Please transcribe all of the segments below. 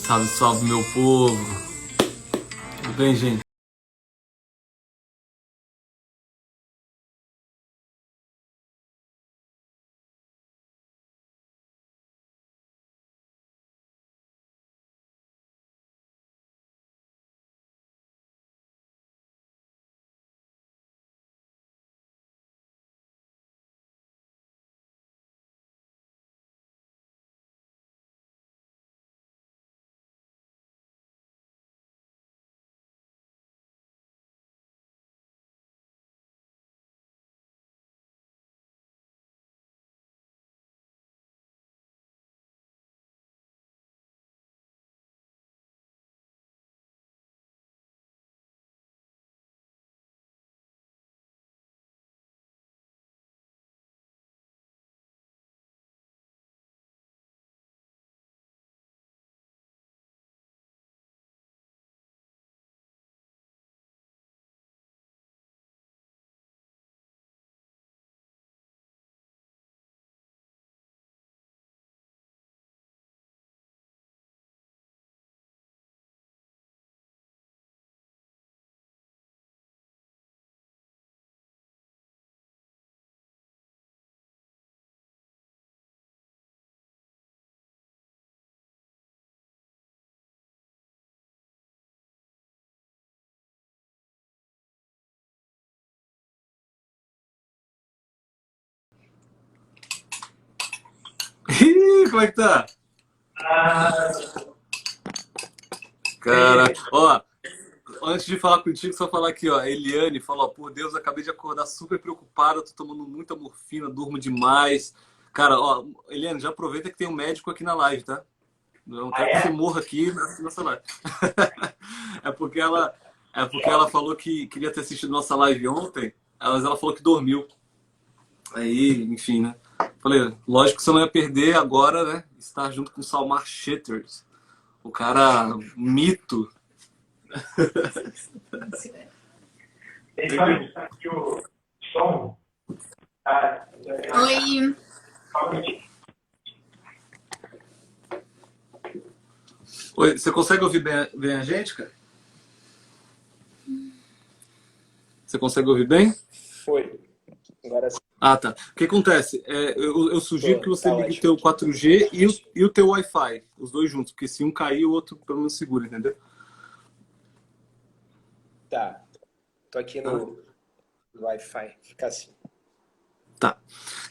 Salve, salve, meu povo. Tudo bem, gente? Ih, como é que tá? Cara, ó, antes de falar contigo, só falar aqui, ó. A Eliane falou, ó, por Deus, acabei de acordar super preocupada, tô tomando muita morfina, durmo demais. Cara, ó, Eliane, já aproveita que tem um médico aqui na live, tá? Eu não quero que você morra aqui nessa live. É porque ela, é porque ela falou que queria ter assistido nossa live ontem, mas ela falou que dormiu. Aí, enfim, né? Falei, lógico que você não ia perder agora, né? Estar junto com o Salmar Shitters, o cara mito. Aqui o som. Oi, Oi, você consegue ouvir bem a gente, cara? Você consegue ouvir bem? Foi. Agora sim. Ah, tá. O que acontece? Eu sugiro que você Tá ligue o ótimo teu aqui. 4G e o teu Wi-Fi, os dois juntos, porque se um cair, o outro pelo menos segura, entendeu? Tá. Tô aqui Tá? no Wi-Fi. Fica assim. Tá.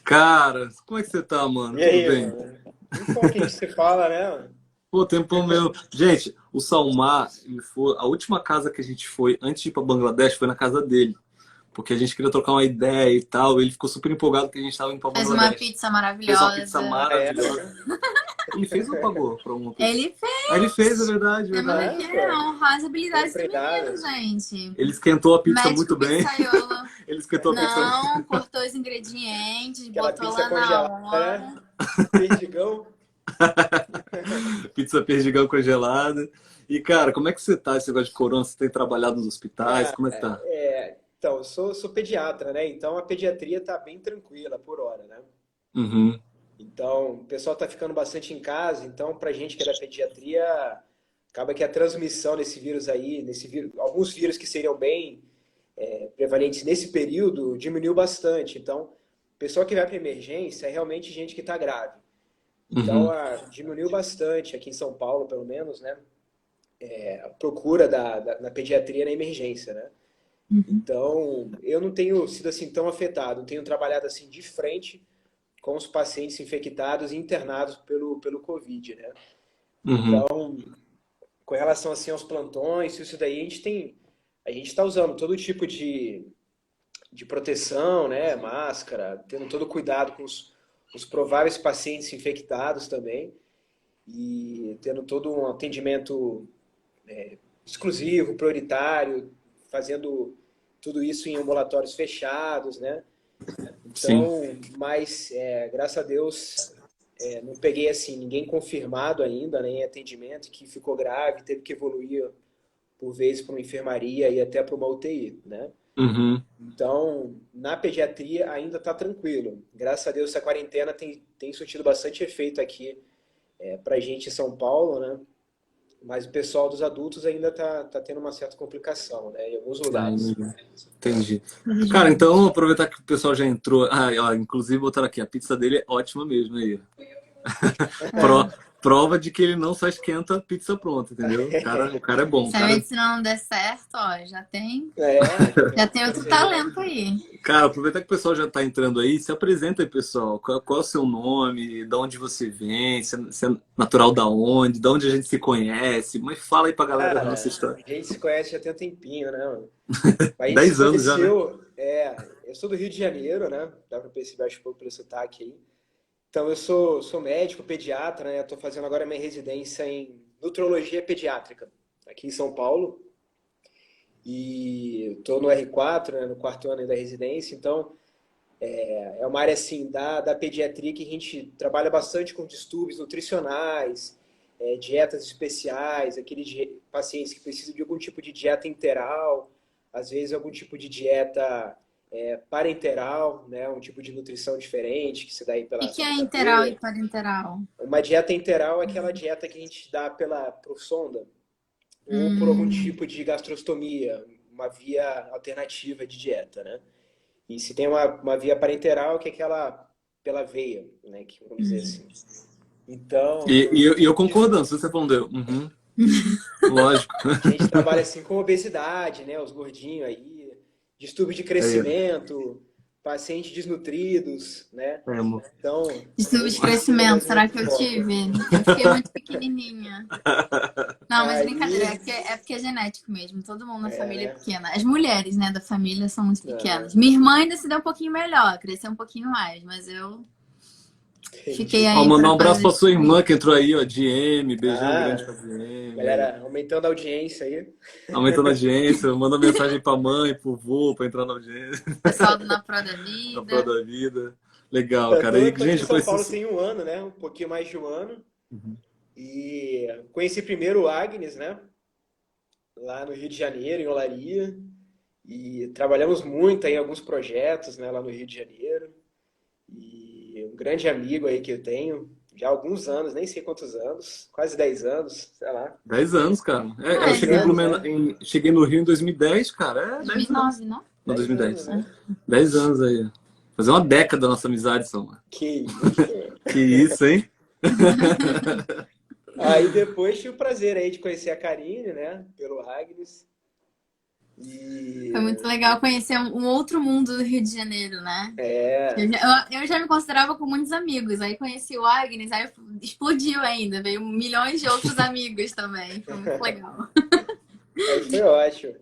Cara, como é que você tá, mano? E Tudo aí, bem? mano? Muito pouco que a gente se fala, né, mano? Pô, tempão meu. Gente, o Salmar, ele foi, a última casa que a gente foi antes de ir pra Bangladesh foi na casa dele. Porque a gente queria trocar uma ideia e tal. Ele ficou super empolgado que a gente tava indo pra fez uma Bangladesh. pizza Fez uma pizza maravilhosa. Ah, é? maravilhosa. Ele fez ou pagou pra uma pizza? Ele Ah, ele fez, é fez. verdade, é Temos verdade. Ah, aqui pô. honrar as Bem habilidades do menino, treinado. gente. Ele esquentou a pizza Médico muito bem. pizzaiolo. Ele esquentou a pizza. Não, cortou os ingredientes, Aquela botou pizza lá na congelada, né? hora. Perdigão. Pizza perdigão congelada. E, cara, como é que você tá esse negócio de corona? Você tem trabalhado nos hospitais? Como é que tá? Então, eu sou pediatra, né? Então a pediatria tá bem tranquila por hora, né? Uhum, Então, o pessoal está ficando bastante em casa, então, para a gente que é da pediatria, acaba que a transmissão desse vírus aí, alguns vírus que seriam bem prevalentes nesse período, diminuiu bastante. Então, o pessoal que vai para emergência é realmente gente que está grave. Então, uhum, diminuiu bastante, aqui em São Paulo, pelo menos, né? A procura na pediatria na emergência, né? Então, eu não tenho sido assim tão afetado, não tenho trabalhado assim de frente com os pacientes infectados e internados pelo Covid, né? uhum. Com relação assim aos plantões, isso daí a gente está usando todo tipo de proteção, né? Máscara, tendo todo cuidado com os prováveis pacientes infectados também e tendo todo um atendimento exclusivo, prioritário, fazendo tudo isso em ambulatórios fechados, né? Sim. Então, mas graças a Deus não peguei assim ninguém confirmado ainda, né, em atendimento que ficou grave, teve que evoluir por vezes para uma enfermaria e até para uma UTI, né? Uhum, Então, na pediatria ainda está tranquilo. Graças a Deus essa quarentena tem surtido bastante efeito aqui para a gente em São Paulo, né? Mas o pessoal dos adultos ainda tá tendo uma certa complicação, né? Em alguns Ah, lugares. entendi. Cara, então aproveitar que o pessoal já entrou. Ah, ó, inclusive botaram aqui, a pizza dele é ótima mesmo aí. Pro- É. Prova de que ele não só esquenta pizza pronta, entendeu? O cara é bom, Se a cara. medicina não der certo, ó, É, já tem outro talento aí. Cara, aproveitar que o pessoal já está entrando aí, se apresenta aí, pessoal. Qual é o seu nome? De onde você vem? Se é natural da onde? De onde a gente se conhece? Mas fala aí pra galera a nossa cara, história. a gente se conhece já tem um tempinho, né, mano? A gente se 10 anos já, né? conheceu, eu sou do Rio de Janeiro, né? Dá pra perceber, acho, um pouco pelo sotaque aí. Então, eu sou médico, pediatra, né? Estou fazendo agora minha residência em nutrologia pediátrica, aqui em São Paulo. E estou no R4, né? No quarto ano aí da residência. Então, é uma área, assim, da pediatria que a gente trabalha bastante com distúrbios nutricionais, dietas especiais, aqueles pacientes que precisam de algum tipo de dieta interal, às vezes algum tipo de dieta parenteral, né? Um tipo de nutrição diferente que se dá aí O pela que é Santa interal e Ceia. parenteral? Uma dieta interal é aquela dieta que a gente dá por sonda ou por algum Hum, tipo de gastrostomia, uma via alternativa de dieta, né? E se tem uma via parenteral, que é aquela pela veia, né? Que, vamos dizer hum. assim. Então, E eu concordando, se você respondeu. Uhum, lógico. a gente trabalha assim com obesidade, né? Os gordinhos aí, distúrbio de É, crescimento, pacientes desnutridos, né? amor. Então, Distúrbio de esse seria crescimento, mais o será que eu foco. tive? Eu fiquei muito pequenininha. Não, mas brincadeira, Aí, é porque é genético mesmo. Todo mundo na família é né? pequena. As mulheres, né, da família são muito pequenas. Aham, Minha irmã ainda se deu um pouquinho melhor, cresceu um pouquinho mais, mas eu fiquei entendi. Ó, aí mandar pra um abraço fazer pra de sua irmã tudo. que entrou aí, ó, DM, beijão grande pra Ah, DM, aí. galera, aumentando a audiência aí. Aumentando a audiência, manda mensagem pra mãe, pro vô, pra entrar na audiência, Pessoal do Na Pro da na prova Vida. da vida. Legal, Eu cara. E, tô aqui em gente, eu São conheci Paulo isso. tem um ano, né? Um pouquinho mais de um ano. E conheci primeiro o Agnes, né? Lá no Rio de Janeiro, em Olaria. E trabalhamos muito aí em alguns projetos, né? Lá no Rio de Janeiro. E um grande amigo aí que eu tenho, já há alguns anos, nem sei quantos anos, quase 10 anos, sei lá. 10 anos, cara. Eu 10 cheguei anos, né? cheguei no Rio em 2010, cara. 10 anos. 2009, não? Não, 10 anos, 2010. né? 10 anos aí. Fazer uma década da nossa amizade, Soma. Que isso. Que isso, hein? Aí depois tive o prazer aí de conhecer a Karine, né? Pelo Agnes. Foi E muito legal conhecer um outro mundo do Rio de Janeiro, né? é, Eu já me considerava com muitos amigos. Aí conheci o Agnes, aí explodiu ainda. Veio milhões de outros amigos também. Foi muito legal. aí foi ótimo.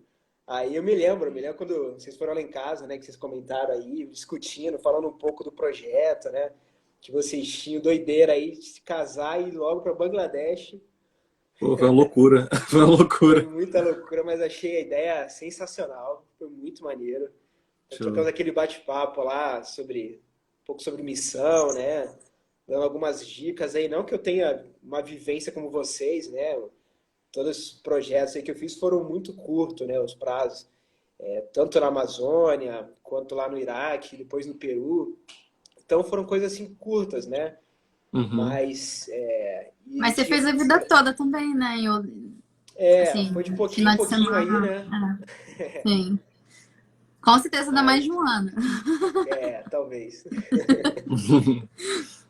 Aí eu me lembro quando vocês foram lá em casa, né? Que vocês comentaram aí, discutindo, falando um pouco do projeto, né? Que vocês tinham doideira aí de se casar e ir logo para Bangladesh. Pô, foi uma loucura. Foi uma Foi loucura. muita loucura, mas achei a ideia sensacional. Foi muito maneiro. Trocamos Show. aquele bate-papo lá um pouco sobre missão, né? Dando algumas dicas aí. Não que eu tenha uma vivência como vocês, né? Todos os projetos aí que eu fiz foram muito curtos, né? Os prazos. Tanto na Amazônia, quanto lá no Iraque, depois no Peru. Então foram coisas assim curtas, né? Uhum. Mas, Mas você fez a vida toda também, né? Assim, foi de pouquinho em final de pouquinho aí, semana. né? Sim. Com certeza dá mais Mas, de um ano. talvez.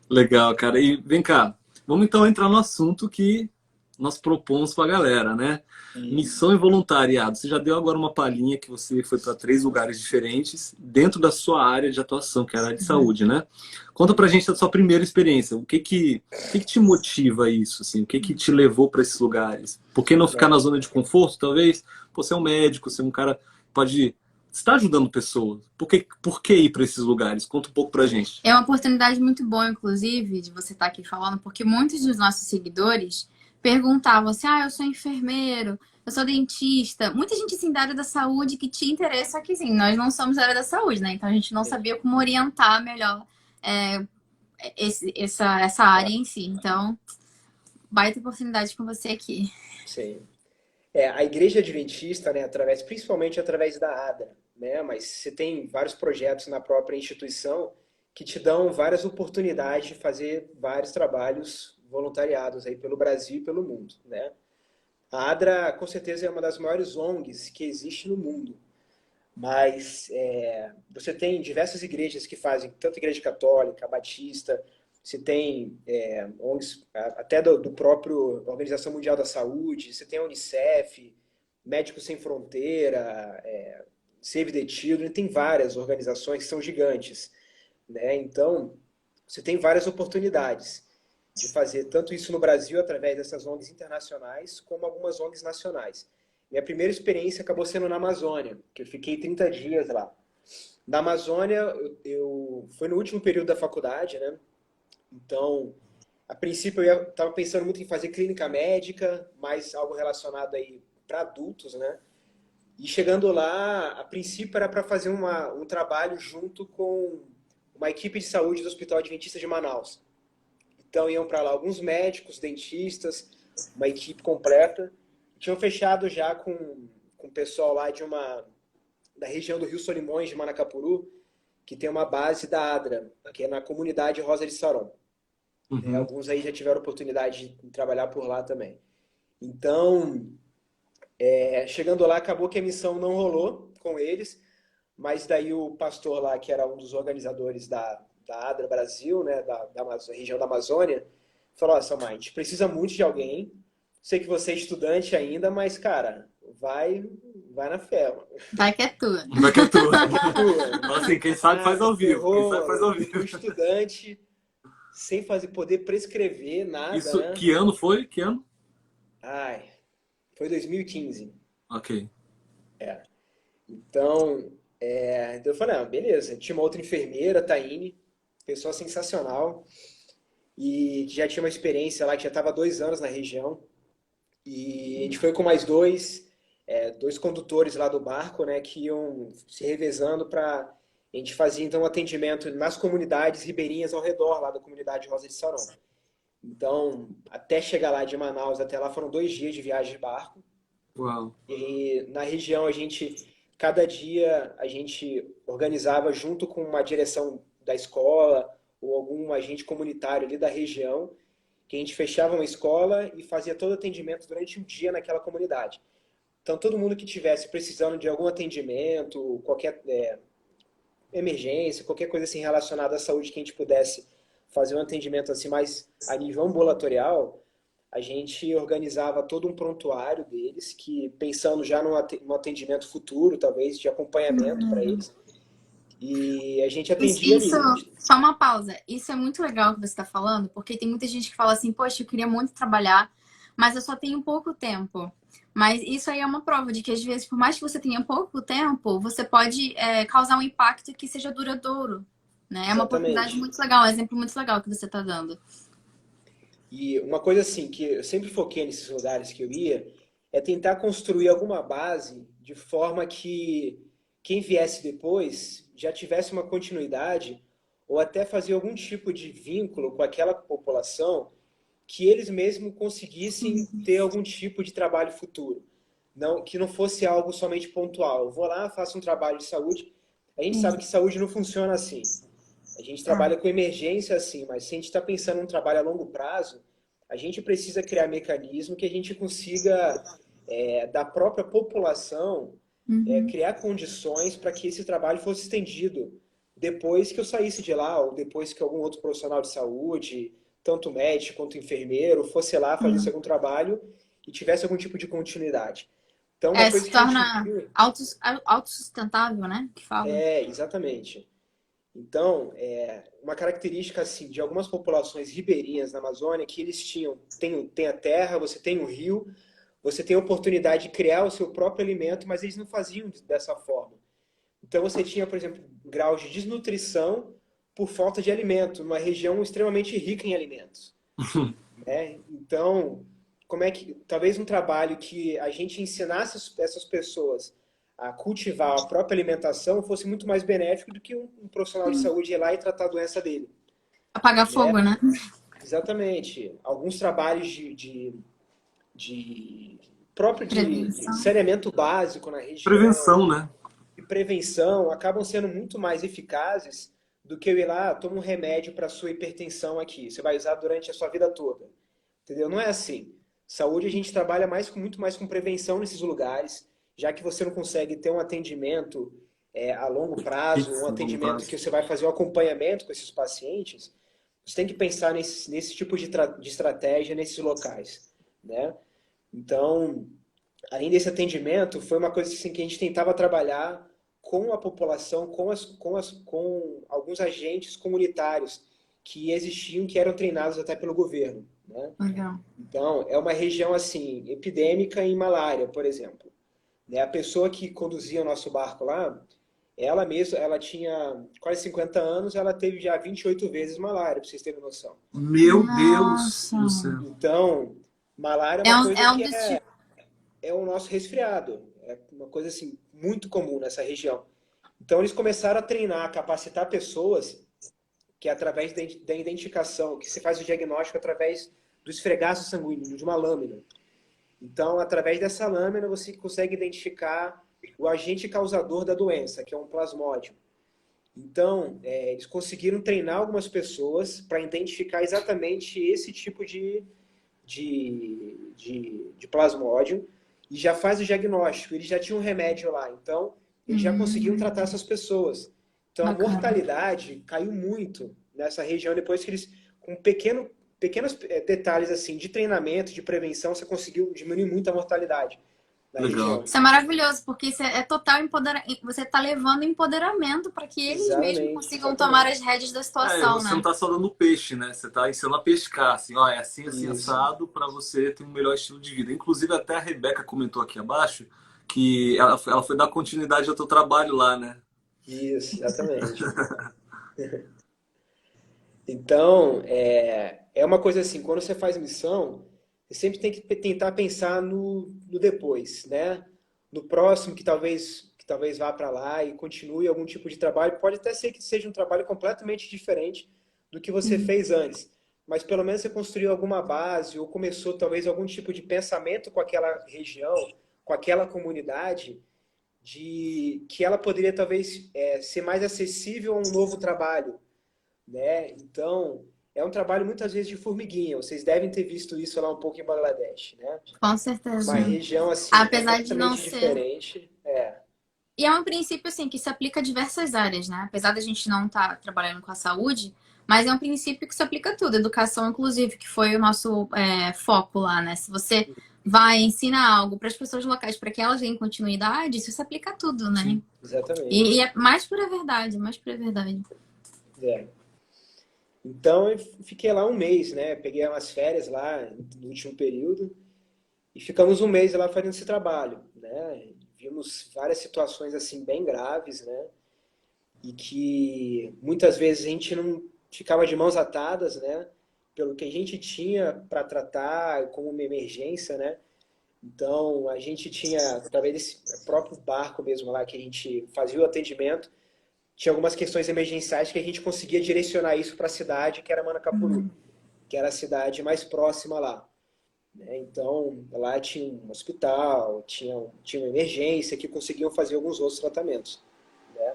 Legal, cara. E vem cá, vamos então entrar no assunto que nós propomos para a galera, né? Missão Isso. e voluntariado. Você já deu agora uma palhinha que você foi para 3 lugares diferentes dentro da sua área de atuação, que é a área de saúde, né? Conta pra gente a sua primeira experiência. O que que te motiva a isso, assim? O que que te levou para esses lugares? Por que não ficar na Né? zona de conforto, talvez? Pô, você é um médico, você é um cara que pode estar ajudando pessoas. Por que ir para esses lugares? Conta um pouco pra gente. É uma oportunidade muito boa, inclusive, de você estar aqui falando, porque muitos dos nossos seguidores perguntavam assim: ah, eu sou enfermeiro, eu sou dentista. Muita gente assim da área da saúde que tinha interesse, só que assim, nós não somos da área da saúde, né? Então a gente não sabia como orientar melhor é, essa área em si. Então, baita oportunidade com você aqui. Sim. A Igreja Adventista, né, principalmente através da ADA, né, mas você tem vários projetos na própria instituição que te dão várias oportunidades de fazer vários trabalhos voluntariados aí pelo Brasil e pelo mundo, né? A ADRA, com certeza, é uma das maiores ONGs que existe no mundo. Mas você tem diversas igrejas que fazem, tanto igreja católica, batista, você tem ONGs, até do próprio Organização Mundial da Saúde, você tem a Unicef, Médicos Sem Fronteira, Save the Children, tem várias organizações que são gigantes, né? Então, você tem várias oportunidades de fazer tanto isso no Brasil, através dessas ONGs internacionais, como algumas ONGs nacionais. Minha primeira experiência acabou sendo na Amazônia, que eu fiquei 30 dias lá. Na Amazônia, foi no último período da faculdade, né? Então, a princípio eu estava pensando muito em fazer clínica médica, mais algo relacionado aí para adultos, né? E chegando lá, a princípio era para fazer um trabalho junto com uma equipe de saúde do Hospital Adventista de Manaus. Então iam para lá alguns médicos, dentistas, uma equipe completa. Tinham fechado já com o pessoal lá da região do Rio Solimões, de Manacapuru, que tem uma base da ADRA, que é na comunidade Rosa de Saron. Uhum. Alguns aí já tiveram oportunidade de trabalhar por lá também. Então, chegando lá, acabou que a missão não rolou com eles, mas daí o pastor lá, que era um dos organizadores da ADRA Brasil, né, da região da Amazônia, falou: ó, Samar, a gente precisa muito de alguém. Sei que você é estudante ainda, mas, cara, vai na fé, mano. Vai que é tua. Vai que é tua. Vai que é tua. Então, assim, quem sabe faz ao vivo. Quem sabe faz ao vivo. Um estudante sem poder prescrever nada, Isso, né? que ano foi? Que ano? Ai, foi 2015. Ok. Então, eu falei, beleza. Tinha uma outra enfermeira, Taine, pessoa sensacional, e que já tinha uma experiência lá, que já estava há 2 anos na região. E a gente foi com mais dois condutores lá do barco, né, que iam se revezando para a gente fazer então um atendimento nas comunidades ribeirinhas ao redor lá da comunidade Rosa de Saron. Então, até chegar lá de Manaus até lá foram 2 dias de viagem de barco. Uau. E na região cada dia a gente organizava junto com uma direção da escola ou algum agente comunitário ali da região, que a gente fechava uma escola e fazia todo o atendimento durante um dia naquela comunidade. Então, todo mundo que estivesse precisando de algum atendimento, qualquer emergência, qualquer coisa assim relacionada à saúde que a gente pudesse fazer um atendimento assim mais a nível ambulatorial, a gente organizava todo um prontuário deles, que pensando já no atendimento futuro, talvez, de acompanhamento para eles. E a gente atendia ali. Só uma pausa. Isso é muito legal que você está falando, porque tem muita gente que fala assim, poxa, eu queria muito trabalhar, mas eu só tenho pouco tempo. Mas isso aí é uma prova de que, às vezes, por mais que você tenha pouco tempo, você pode causar um impacto que seja duradouro. Né? É uma oportunidade muito legal, um exemplo muito legal que você está dando. E uma coisa assim, que eu sempre foquei nesses lugares que eu ia, é tentar construir alguma base de forma que quem viesse depois já tivesse uma continuidade ou até fazer algum tipo de vínculo com aquela população que eles mesmos conseguissem ter algum tipo de trabalho futuro. Que não fosse algo somente pontual. Eu vou lá, faço um trabalho de saúde. A gente sabe que saúde não funciona assim. A gente trabalha com emergência assim, mas se a gente está pensando em um trabalho a longo prazo, a gente precisa criar mecanismo que a gente consiga, da própria população, criar condições para que esse trabalho fosse estendido depois que eu saísse de lá, ou depois que algum outro profissional de saúde, tanto médico quanto enfermeiro, fosse lá fazer algum trabalho e tivesse algum tipo de continuidade. Então, uma coisa se torna autossustentável, né? Que fala. Exatamente. Então, uma característica assim de algumas populações ribeirinhas na Amazônia que eles tem a terra, você tem o rio, você tem a oportunidade de criar o seu próprio alimento, mas eles não faziam dessa forma. Então você tinha, por exemplo, graus de desnutrição por falta de alimento, numa região extremamente rica em alimentos. Então, como é que talvez um trabalho que a gente ensinasse essas pessoas a cultivar a própria alimentação fosse muito mais benéfico do que um profissional de saúde ir lá e tratar a doença dele. Apagar fogo, né? Exatamente. Alguns trabalhos de saneamento básico na região. Prevenção, né? E prevenção acabam sendo muito mais eficazes do que eu ir lá, toma um remédio para sua hipertensão aqui. Você vai usar durante a sua vida toda. Entendeu? Não é assim. Saúde a gente trabalha muito mais com prevenção nesses lugares, já que você não consegue ter um atendimento a longo prazo, um Fixo, longo atendimento prazo. que você vai fazer o acompanhamento com esses pacientes, você tem que pensar nesse tipo de estratégia nesses locais, né? Então, além desse atendimento, foi uma coisa assim, que a gente tentava trabalhar com a população, com alguns agentes comunitários que existiam, que eram treinados até pelo governo, né? Legal. Então, é uma região assim, epidêmica em malária, por exemplo. Né? A pessoa que conduzia o nosso barco lá, ela mesma, ela tinha quase 50 anos, ela teve já 28 vezes malária, para vocês terem noção. Meu Deus Nossa. do céu. Então, malária é É uma um, coisa é um que dos tipos. é o nosso resfriado. É uma coisa assim, muito comum nessa região. Então, eles começaram a treinar, a capacitar pessoas que através da identificação, que se faz o diagnóstico através do esfregaço sanguíneo, de uma lâmina. Então, através dessa lâmina, você consegue identificar o agente causador da doença, que é um plasmódio. Então, eles conseguiram treinar algumas pessoas para identificar exatamente esse tipo de plasmódio e já faz o diagnóstico. Eles já tinham um remédio lá, então eles já conseguiam tratar essas pessoas. Então, a Bacana. mortalidade caiu muito nessa região depois que eles, com pequenos detalhes assim de treinamento, de prevenção, você conseguiu diminuir muito a mortalidade na Legal. região. Isso é maravilhoso, porque isso é total empoderamento. Você está levando empoderamento para que eles mesmos Exatamente, consigam tomar as exatamente. rédeas da É, situação, você não né? tá só dando peixe, né? Você tá ensinando a pescar, assim, ó, é assim, assim, Isso, assado, para você ter um melhor estilo de vida. Inclusive, até a Rebeca comentou aqui abaixo que ela foi dar continuidade ao teu trabalho lá, né? isso, exatamente. Então, é uma coisa assim, quando você faz missão, você sempre tem que tentar pensar no depois, né? No próximo que talvez vá para lá e continue algum tipo de trabalho. Pode até ser que seja um trabalho completamente diferente do que você Uhum. fez antes, mas pelo menos você construiu alguma base ou começou talvez algum tipo de pensamento com aquela região, com aquela comunidade, de que ela poderia talvez ser mais acessível a um novo trabalho, né? Então, é um trabalho muitas vezes de formiguinha. Vocês devem ter visto isso lá um pouco em Bangladesh, né? Com certeza. Uma região assim Apesar de não completamente ser. diferente. E é um princípio assim que se aplica a diversas áreas, né? Apesar da gente não estar trabalhando com a saúde, mas é um princípio que se aplica a tudo. Educação, inclusive, que foi o nosso foco lá, né? Se você vai ensinar algo para as pessoas locais para que elas tenham continuidade, isso se aplica a tudo, né? Sim. E Exatamente. é mais pura verdade, mais pura verdade. É. Então eu fiquei lá um mês, né? Peguei umas férias lá no último período e ficamos um mês lá fazendo esse trabalho, né? Vimos várias situações assim bem graves, né? E que muitas vezes a gente não ficava de mãos atadas, né? Pelo que a gente tinha para tratar como uma emergência, né? Então a gente tinha, através desse próprio barco mesmo lá que a gente fazia o atendimento, tinha algumas questões emergenciais que a gente conseguia direcionar isso para a cidade, que era Manacapuru, que era a cidade mais próxima lá, né? Então, lá tinha um hospital, tinha uma emergência, que conseguiam fazer alguns outros tratamentos, né?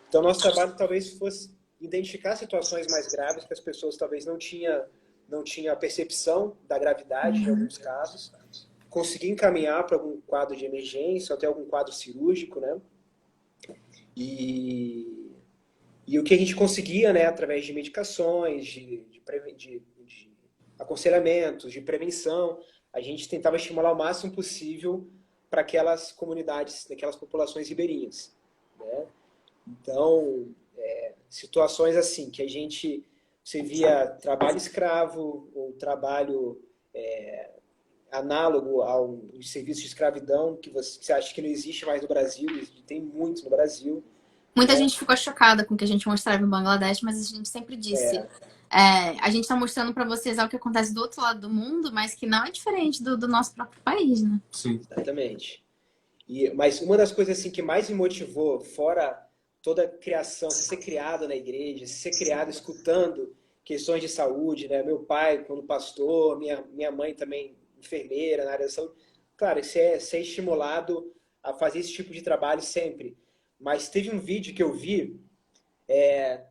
Então, nosso trabalho talvez fosse identificar situações mais graves que as pessoas talvez não tinha a percepção da gravidade de alguns casos, conseguir encaminhar para algum quadro de emergência, ou até algum quadro cirúrgico, né? E E o que a gente conseguia, né, através de medicações, de aconselhamentos, de prevenção, a gente tentava estimular o máximo possível para aquelas comunidades, daquelas populações ribeirinhas, né? Então, situações assim, que você via trabalho escravo, ou trabalho análogo ao serviço de escravidão, que você acha que não existe mais no Brasil, e tem muito no Brasil, Muita né? gente ficou chocada com o que a gente mostrava em Bangladesh, mas a gente sempre disse: a gente está mostrando para vocês algo que acontece do outro lado do mundo, mas que não é diferente do nosso próprio país, né? Sim. Exatamente. Mas uma das coisas assim que mais me motivou, fora toda a criação, ser criado na igreja, ser criado escutando questões de saúde, né? Meu pai, quando pastor, minha mãe também enfermeira na área da saúde. Claro, ser estimulado a fazer esse tipo de trabalho sempre. Mas teve um vídeo que eu vi,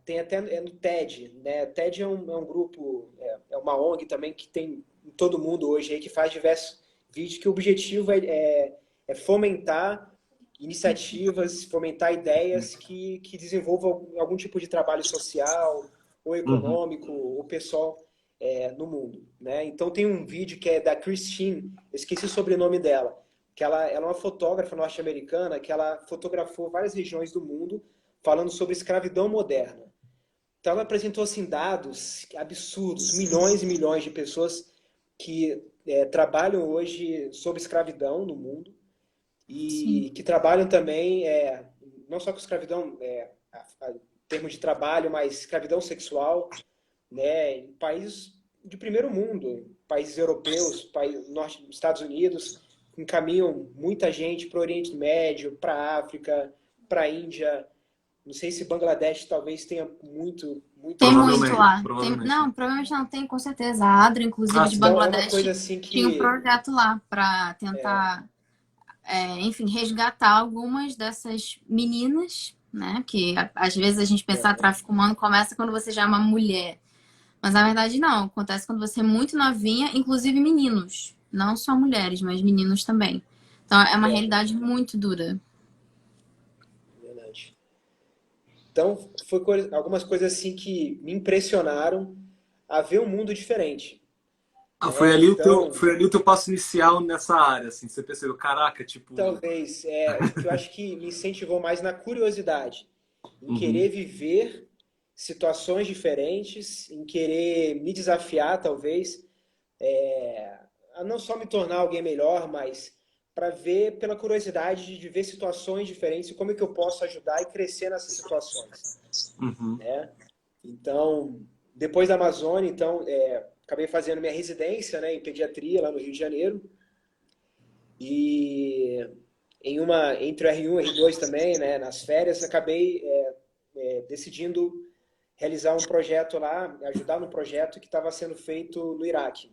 tem até no TED, né? TED é um grupo, é uma ONG também que tem em todo mundo hoje aí que faz diversos vídeos que o objetivo é fomentar iniciativas, fomentar ideias que desenvolvam algum tipo de trabalho social ou Uhum. econômico ou pessoal no mundo, né? Então tem um vídeo que é da Christine, eu esqueci o sobrenome dela, que ela é uma fotógrafa norte-americana que ela fotografou várias regiões do mundo falando sobre escravidão moderna. Então ela apresentou assim dados absurdos, milhões e milhões de pessoas que trabalham hoje sobre escravidão no mundo Sim. e que trabalham também não só com escravidão em termos de trabalho, mas escravidão sexual, né, em países de primeiro mundo, países europeus, norte, Estados Unidos, encaminham muita gente para o Oriente Médio, para a África, para a Índia. Não sei se Bangladesh talvez tenha Tem muita muito Provavelmente, lá. provavelmente. Não, provavelmente não tem, com certeza. A Adra, Ah, inclusive, de sim. Então é uma coisa Bangladesh, assim tinha um que projeto lá para tentar, enfim, resgatar algumas dessas meninas, né? Que às vezes a gente pensar tráfico humano começa quando você já é uma mulher. Mas na verdade não, acontece quando você é muito novinha, inclusive meninos. Não só mulheres, mas meninos também. Então é uma realidade muito dura. verdade. Então, algumas coisas assim que me impressionaram a ver um mundo diferente, Ah, né? Então, foi ali o teu passo inicial nessa área, assim. Você percebeu, caraca, tipo. talvez o que eu acho que me incentivou mais na curiosidade, em Uhum, querer viver situações diferentes, em querer me desafiar, talvez, a não só me tornar alguém melhor, mas para ver pela curiosidade de ver situações diferentes e como é que eu posso ajudar e crescer nessas situações, uhum, né? Então, depois da Amazônia, então, acabei fazendo minha residência, né, em pediatria lá no Rio de Janeiro e entre o R1 e o R2 também, né, nas férias, acabei decidindo realizar um projeto lá, ajudar no projeto que estava sendo feito no Iraque,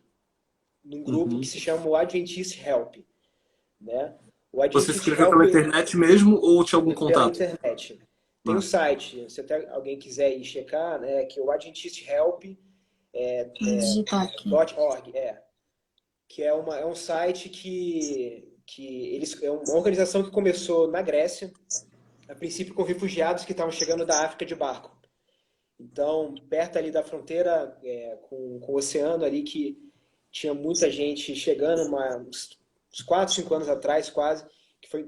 num grupo que uhum. se chama o Adventist Help, né? O Você Adventist escreveu Help pela internet mesmo ou tinha algum pela contato? internet. Tem um Ah, site, se até alguém quiser ir checar, né, que é o Vou digitar aqui. adventisthelp.org, que é um site é uma organização que começou na Grécia, a princípio com refugiados que estavam chegando da África de barco. Então, perto ali da fronteira com o oceano ali, que tinha muita gente chegando, uns 4, 5 anos atrás quase,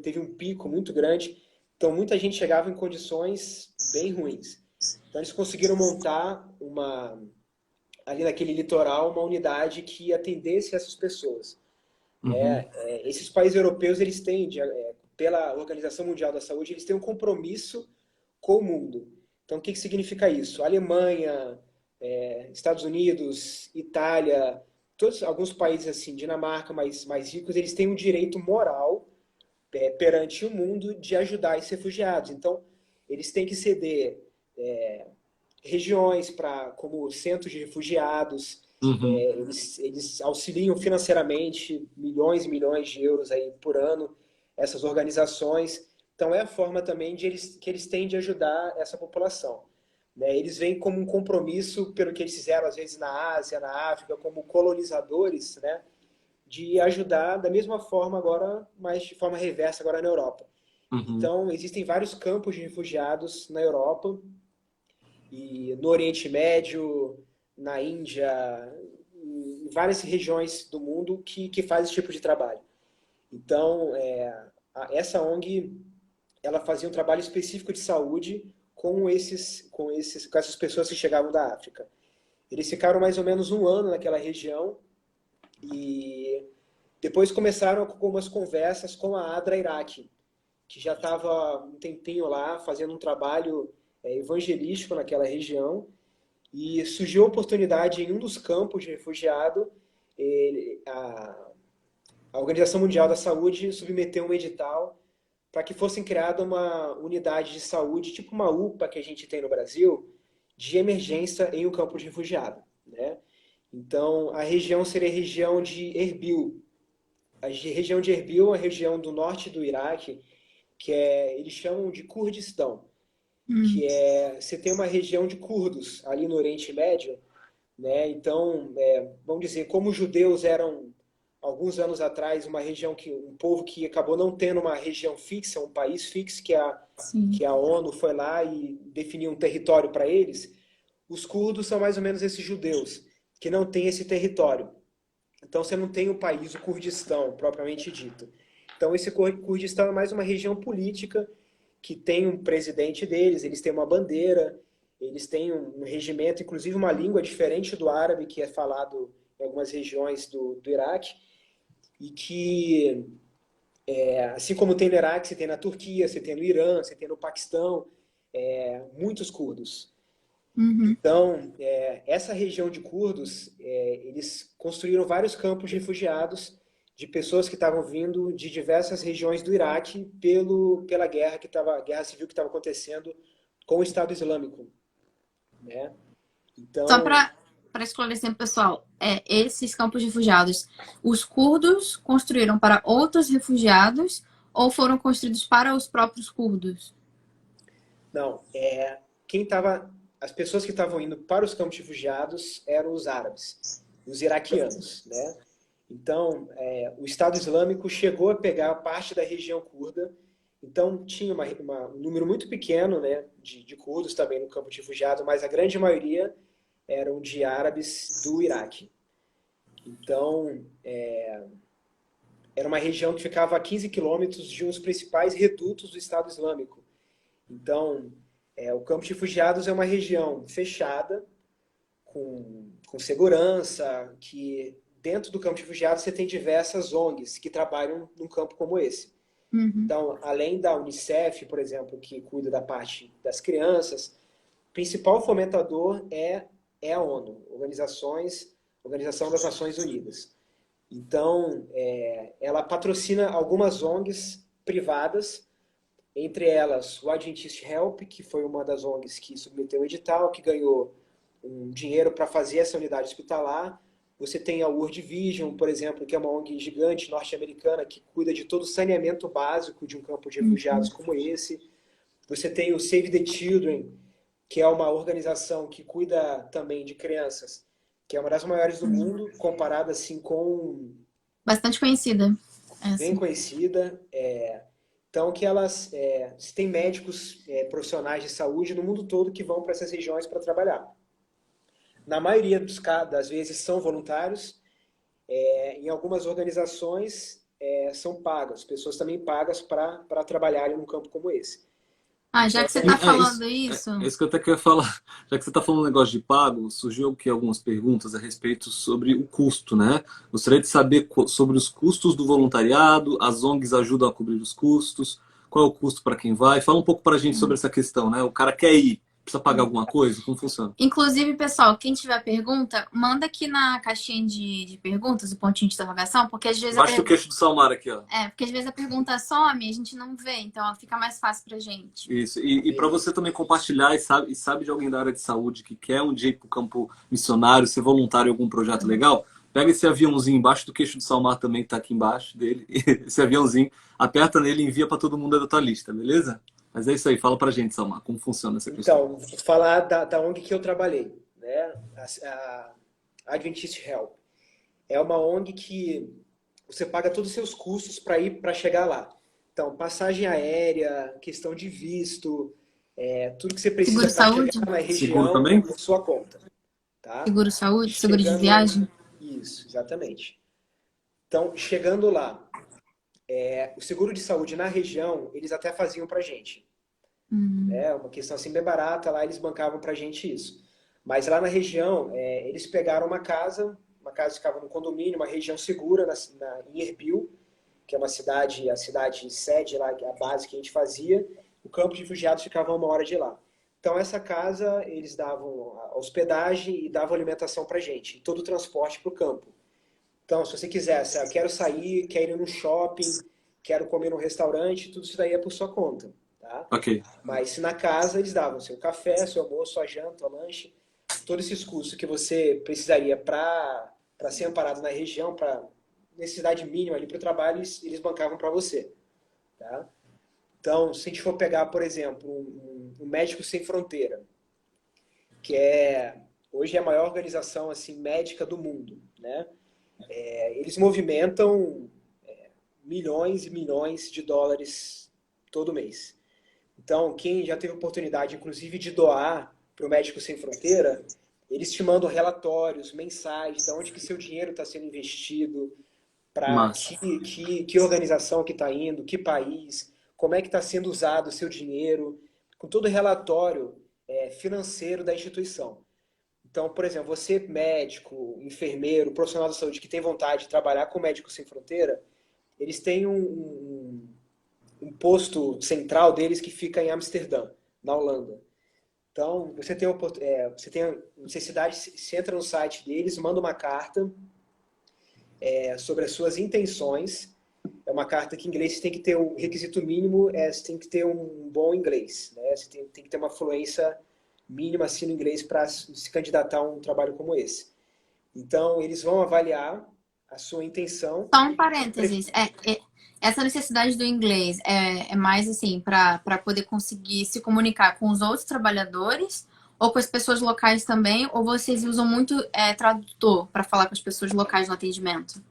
teve um pico muito grande. Então, muita gente chegava em condições bem ruins. Então, eles conseguiram montar ali naquele litoral uma unidade que atendesse essas pessoas. uhum, Esses países europeus, eles têm, pela Organização Mundial da Saúde, eles têm um compromisso com o mundo. Então, o que significa isso? Alemanha, Estados Unidos, Itália, alguns países assim, Dinamarca mais ricos, eles têm um direito moral perante o mundo de ajudar esses refugiados. Então, eles têm que ceder regiões como centros de refugiados, uhum, eles auxiliam financeiramente milhões e milhões de euros aí por ano essas organizações. Então é a forma também que eles têm de ajudar essa população. Né? Eles veem como um compromisso pelo que eles fizeram às vezes na Ásia, na África, como colonizadores, né? De ajudar da mesma forma agora, mas de forma reversa agora na Europa. uhum. Então existem vários campos de refugiados na Europa e no Oriente Médio, na Índia, em várias regiões do mundo que faz esse tipo de trabalho. Então, essa ONG, ela fazia um trabalho específico de saúde com essas pessoas que chegavam da África. Eles ficaram mais ou menos um ano naquela região e depois começaram com algumas conversas com a ADRA Iraque, que já estava um tempinho lá fazendo um trabalho evangelístico naquela região e surgiu a oportunidade em um dos campos de refugiado, a Organização Mundial da Saúde submeteu um edital para que fosse criada uma unidade de saúde, tipo uma UPA que a gente tem no Brasil, de emergência em um campo de refugiado, né? Então, a região seria a região de Erbil. A região de Erbil é uma região do norte do Iraque, eles chamam de Kurdistão, Hum, você tem uma região de curdos ali no Oriente Médio, né? Então, vamos dizer, como os judeus eram, alguns anos atrás, um povo que acabou não tendo uma região fixa, um país fixo, Sim. que a ONU foi lá e definiu um território para eles, os curdos são mais ou menos esses judeus, que não têm esse território. Então você não tem o país, o Kurdistão, propriamente dito. Então esse Kurdistão é mais uma região política que tem um presidente deles, eles têm uma bandeira, eles têm um regimento, inclusive uma língua diferente do árabe, que é falado em algumas regiões do Iraque, e que, assim como tem no Iraque, você tem na Turquia, você tem no Irã, você tem no Paquistão, muitos curdos. Uhum. Então, essa região de curdos, eles construíram vários campos de refugiados de pessoas que estavam vindo de diversas regiões do Iraque pela guerra civil que estava acontecendo com o Estado Islâmico, né? Só Então, para esclarecer, pessoal, esses campos de refugiados, os curdos construíram para outros refugiados ou foram construídos para os próprios curdos? não, quem estava, as pessoas que estavam indo para os campos de refugiados eram os árabes, os iraquianos, né? Então, o Estado Islâmico chegou a pegar parte da região curda, então tinha um número muito pequeno, né, de curdos também no campo de refugiado, mas a grande maioria eram de árabes do Iraque. Então, era uma região que ficava a 15 quilômetros de um dos principais redutos do Estado Islâmico. Então, o campo de refugiados é uma região fechada, com segurança, que dentro do campo de refugiados você tem diversas ONGs que trabalham num campo como esse. Uhum. Então, além da Unicef, por exemplo, que cuida da parte das crianças, o principal fomentador é a ONU, Organização das Nações Unidas. Então, ela patrocina algumas ONGs privadas, entre elas o Adventist Help, que foi uma das ONGs que submeteu o edital, que ganhou um dinheiro para fazer essa unidade hospitalar. Você tem a World Vision, por exemplo, que é uma ONG gigante norte-americana que cuida de todo o saneamento básico de um campo de refugiados como esse. Você tem o Save the Children, que é uma organização que cuida também de crianças, que é uma das maiores do mundo, comparada assim com... Bastante conhecida. Bem conhecida. Então, que elas tem médicos profissionais de saúde no mundo todo que vão para essas regiões para trabalhar. Na maioria das vezes são voluntários, em algumas organizações são pagas, pessoas também pagas para trabalharem num campo como esse. Já que você Então, está falando isso... É isso que eu até queria falar. Já que você está falando um negócio de pago, surgiu aqui algumas perguntas a respeito sobre o custo, né? Gostaria de saber sobre os custos do voluntariado, as ONGs ajudam a cobrir os custos, qual é o custo para quem vai? Fala um pouco para a gente sobre essa questão, né? O cara quer ir, precisa pagar alguma coisa? Como funciona? Inclusive, pessoal, quem tiver pergunta, manda aqui na caixinha de perguntas, o pontinho de interrogação, porque às vezes Embaixo do queixo do Salmar aqui, ó. porque às vezes a pergunta some e a gente não vê, então ela fica mais fácil pra gente. Isso, e para você também compartilhar e sabe de alguém da área de saúde que quer um dia ir para o campo missionário, ser voluntário em algum projeto legal, pega esse aviãozinho embaixo do queixo do Salmar também, que está aqui embaixo dele, esse aviãozinho, aperta nele e envia para todo mundo da tua lista, beleza? Mas é isso aí, fala pra gente, Salmar, como funciona essa questão. Então, vou falar da ONG que eu trabalhei, né? A Adventist Help. É uma ONG que você paga todos os seus custos para chegar lá. Então, passagem aérea, questão de visto, tudo que você precisa para chegar na região Seguro também? por sua conta. Tá? Seguro saúde, seguro de viagem? Isso, exatamente. Então, chegando lá, o seguro de saúde na região, eles até faziam pra gente. Uma questão assim bem barata, lá eles bancavam pra gente isso. Mas lá na região, eles pegaram uma casa que ficava num condomínio, uma região segura em Erbil, que é uma cidade, a cidade sede lá, a base que a gente fazia. O campo de refugiados ficava a 1 hora de lá. Então essa casa, eles davam a hospedagem e davam alimentação pra gente, e todo o transporte pro campo. Então, se você quiser, eu quero sair, quero ir no shopping, quero comer num restaurante, tudo isso daí é por sua conta. Tá? Ok. Mas se na casa eles davam seu café, seu almoço, sua janta, seu lanche, todos esses custos que você precisaria para ser amparado na região, para necessidade mínima ali para o trabalho, eles bancavam para você. Tá? Então, se a gente for pegar, por exemplo, um Médicos Sem Fronteira, que é hoje é a maior organização assim, médica do mundo, né? Eles movimentam milhões e milhões de dólares todo mês. Então, quem já teve oportunidade, inclusive, de doar para o Médicos Sem Fronteira, eles te mandam relatórios mensais de onde que seu dinheiro está sendo investido, para Massa. que organização que está indo, que país, como é que está sendo usado o seu dinheiro, com todo o relatório financeiro da instituição. Então, por exemplo, você médico, enfermeiro, profissional da saúde que tem vontade de trabalhar com Médicos Sem Fronteira, eles têm um posto central deles que fica em Amsterdã, na Holanda. Então, você tem necessidade, você entra no site deles, manda uma carta sobre as suas intenções. É uma carta que em inglês você tem que ter o requisito mínimo, você tem que ter um bom inglês, né? Você tem que ter uma fluência mínima assim, no inglês para se candidatar a um trabalho como esse. Então, eles vão avaliar a sua intenção. Só um parênteses. Essa necessidade do inglês é mais assim para poder conseguir se comunicar com os outros trabalhadores ou com as pessoas locais também? Ou vocês usam muito tradutor para falar com as pessoas locais no atendimento?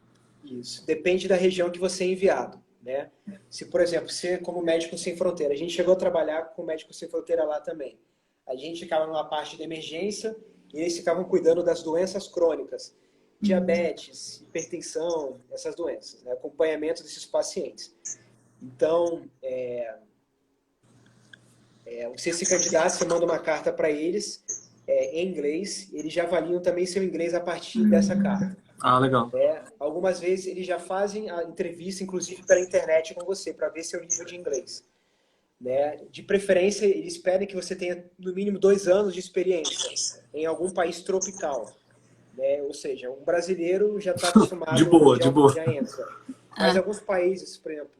Isso. Depende da região que você é enviado, né? Se, por exemplo, você como Médico Sem Fronteira, a gente chegou a trabalhar com Médico Sem Fronteira lá também. A gente ficava numa parte de emergência e eles ficavam cuidando das doenças crônicas. Diabetes, hipertensão, essas doenças, né? Acompanhamento desses pacientes. Então, você se candidata, você manda uma carta para eles em inglês, eles já avaliam também seu inglês a partir dessa carta. Ah, legal. Algumas vezes eles já fazem a entrevista, inclusive pela internet com você, para ver seu nível de inglês. Né? De preferência, eles pedem que você tenha no mínimo 2 anos de experiência em algum país tropical. Né? Ou seja, um brasileiro já está acostumado, de boa. Já entra. Mas alguns países, por exemplo,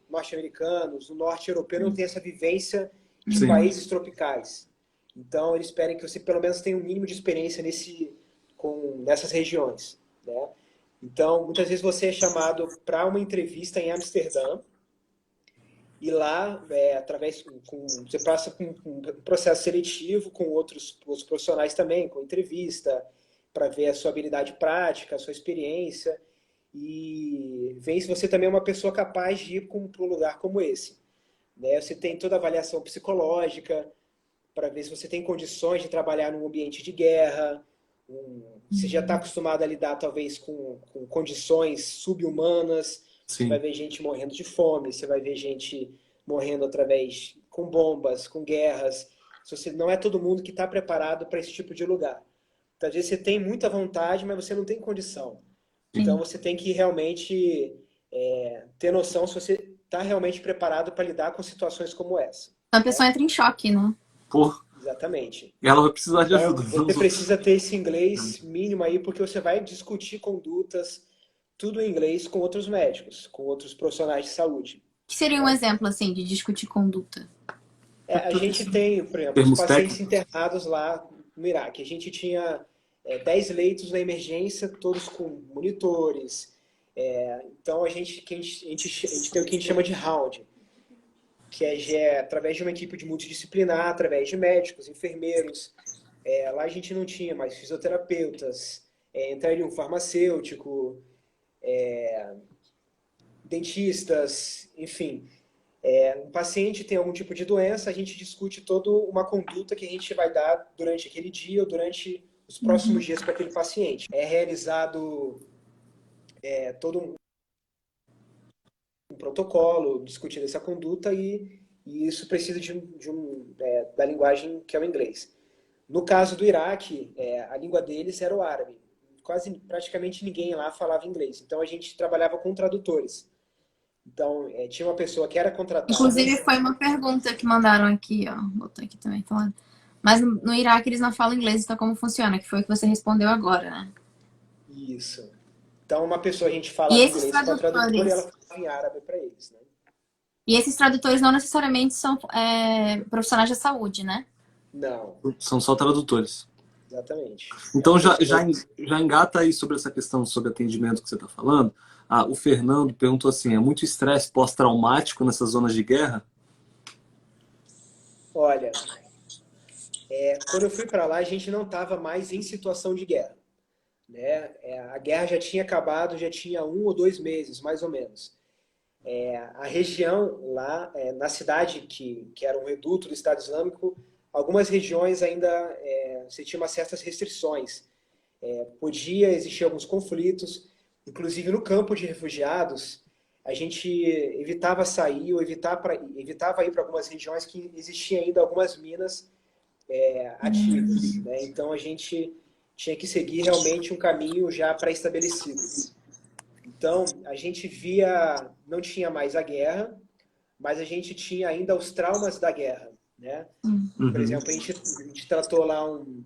norte-americanos, o norte europeu não tem essa vivência de países tropicais. Então, eles pedem que você pelo menos tenha um mínimo de experiência nessas regiões. Né? Então, muitas vezes você é chamado para uma entrevista em Amsterdã e lá, você passa por um processo seletivo com outros profissionais também, com entrevista, para ver a sua habilidade prática, a sua experiência e ver se você também é uma pessoa capaz de ir para um lugar como esse. Né? Você tem toda a avaliação psicológica para ver se você tem condições de trabalhar num ambiente de guerra, você já está acostumado a lidar talvez com condições subhumanas. Sim. Você vai ver gente morrendo de fome, você vai ver gente morrendo com bombas, com guerras. Não é todo mundo que está preparado para esse tipo de lugar. Então, às vezes você tem muita vontade, mas você não tem condição. Então você tem que realmente ter noção se você está realmente preparado para lidar com situações como essa. A pessoa entra em choque, né? Exatamente. Ela vai precisar de ajuda. Você precisa ter esse inglês mínimo aí, porque você vai discutir condutas, tudo em inglês, com outros médicos, com outros profissionais de saúde. O que seria um exemplo, assim, de discutir conduta? A gente tem, por exemplo, os pacientes internados lá no Iraque. A gente tinha 10 leitos na emergência, todos com monitores. Então, a gente tem o que a gente chama de round, que é através de uma equipe multidisciplinar, através de médicos, enfermeiros. Lá a gente não tinha mais fisioterapeutas, entraria um farmacêutico, dentistas, enfim. Um paciente tem algum tipo de doença, a gente discute toda uma conduta que a gente vai dar durante aquele dia ou durante os próximos dias para aquele paciente. É realizado todo um protocolo discutindo essa conduta e isso precisa da linguagem que é o inglês. No caso do Iraque, a língua deles era o árabe. Praticamente ninguém lá falava inglês. Então a gente trabalhava com tradutores. Então tinha uma pessoa que era contratada. Inclusive foi uma pergunta que mandaram aqui, ó. Vou botar aqui também falando. Mas no Iraque eles não falam inglês, então como funciona? Que foi o que você respondeu agora, né? Isso. Então uma pessoa a gente fala inglês com a tradutora e ela fala em árabe para eles, né? E esses tradutores não necessariamente são profissionais da saúde, né? Não. São só tradutores. Exatamente. Então já engata aí sobre essa questão sobre atendimento que você está falando. O Fernando perguntou assim, é muito estresse pós-traumático nessas zonas de guerra? Olha, Quando eu fui para lá, a gente não estava mais em situação de guerra, né? A guerra já tinha acabado, já tinha 1 ou 2 meses, mais ou menos. A região lá, na cidade que era um reduto do Estado Islâmico, algumas regiões ainda você tinha umas certas restrições. Podia existir alguns conflitos, inclusive no campo de refugiados, a gente evitava sair ou evitava ir para algumas regiões que existiam ainda algumas minas ativas, né? Então a gente tinha que seguir realmente um caminho já pré-estabelecido. Então a gente via, não tinha mais a guerra, mas a gente tinha ainda os traumas da guerra, né? Por exemplo, a gente tratou lá um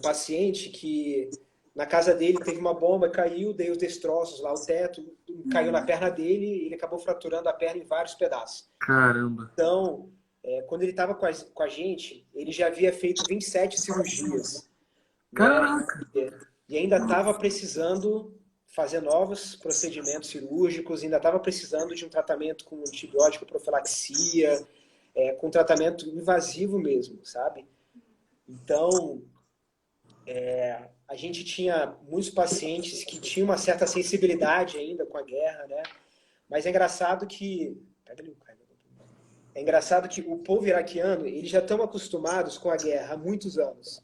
paciente que na casa dele teve uma bomba, caiu, deu os destroços lá, o teto caiu na perna dele e ele acabou fraturando a perna em vários pedaços. Caramba. Então, quando ele estava com a gente, ele já havia feito 27 cirurgias. Caraca. Né? E ainda estava precisando fazer novos procedimentos cirúrgicos, ainda estava precisando de um tratamento com antibiótico, profilaxia, com tratamento invasivo mesmo, sabe? Então, a gente tinha muitos pacientes que tinham uma certa sensibilidade ainda com a guerra, né? Mas é engraçado que o povo iraquiano, eles já estão acostumados com a guerra há muitos anos.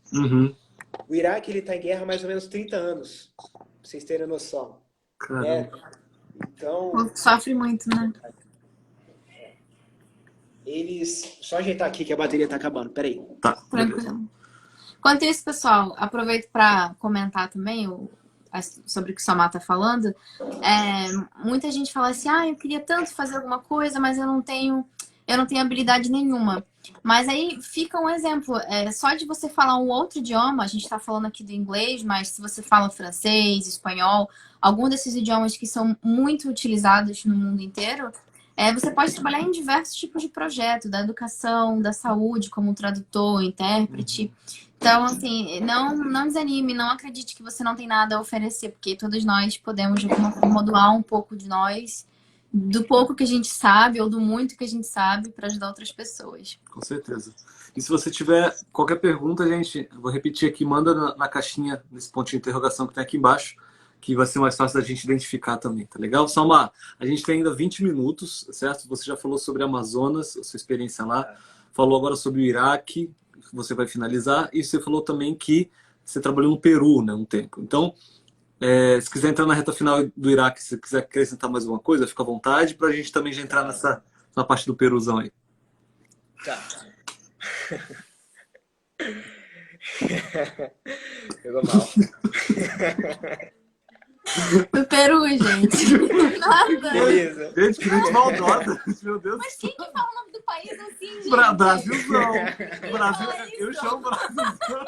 O Iraque, ele está em guerra há mais ou menos 30 anos, pra vocês terem noção. Né? Então, sofre muito, né? Eles... Só ajeitar aqui que a bateria está acabando, peraí. Tá, tranquilo. Enquanto isso, pessoal, aproveito para comentar também sobre o que o Samar está falando. Muita gente fala assim, eu queria tanto fazer alguma coisa, mas eu não tenho habilidade nenhuma. Mas aí fica um exemplo, só de você falar um outro idioma, a gente está falando aqui do inglês, mas se você fala francês, espanhol, algum desses idiomas que são muito utilizados no mundo inteiro, você pode trabalhar em diversos tipos de projeto, da educação, da saúde, como tradutor, intérprete. Então, assim, não desanime, não acredite que você não tem nada a oferecer, porque todos nós podemos, de alguma forma, doar um pouco de nós, do pouco que a gente sabe ou do muito que a gente sabe para ajudar outras pessoas. Com certeza. E se você tiver qualquer pergunta, gente, eu vou repetir aqui, manda na caixinha, nesse ponto de interrogação que tem aqui embaixo, que vai ser mais fácil da gente identificar também, tá legal? Salma, a gente tem ainda 20 minutos, certo? Você já falou sobre Amazonas, a sua experiência lá, falou agora sobre o Iraque, você vai finalizar, e você falou também que você trabalhou no Peru, né, um tempo. Então, se quiser entrar na reta final do Iraque, se quiser acrescentar mais alguma coisa, fica à vontade, para a gente também já entrar na parte do Peruzão aí. Tá. Pegou mal. Do Peru, gente. Nada. Beleza. Gente, que gente maldosa. Meu Deus. Mas quem que fala o nome do país assim, gente? Brasilzão. Brasil, eu chamo Brasilzão.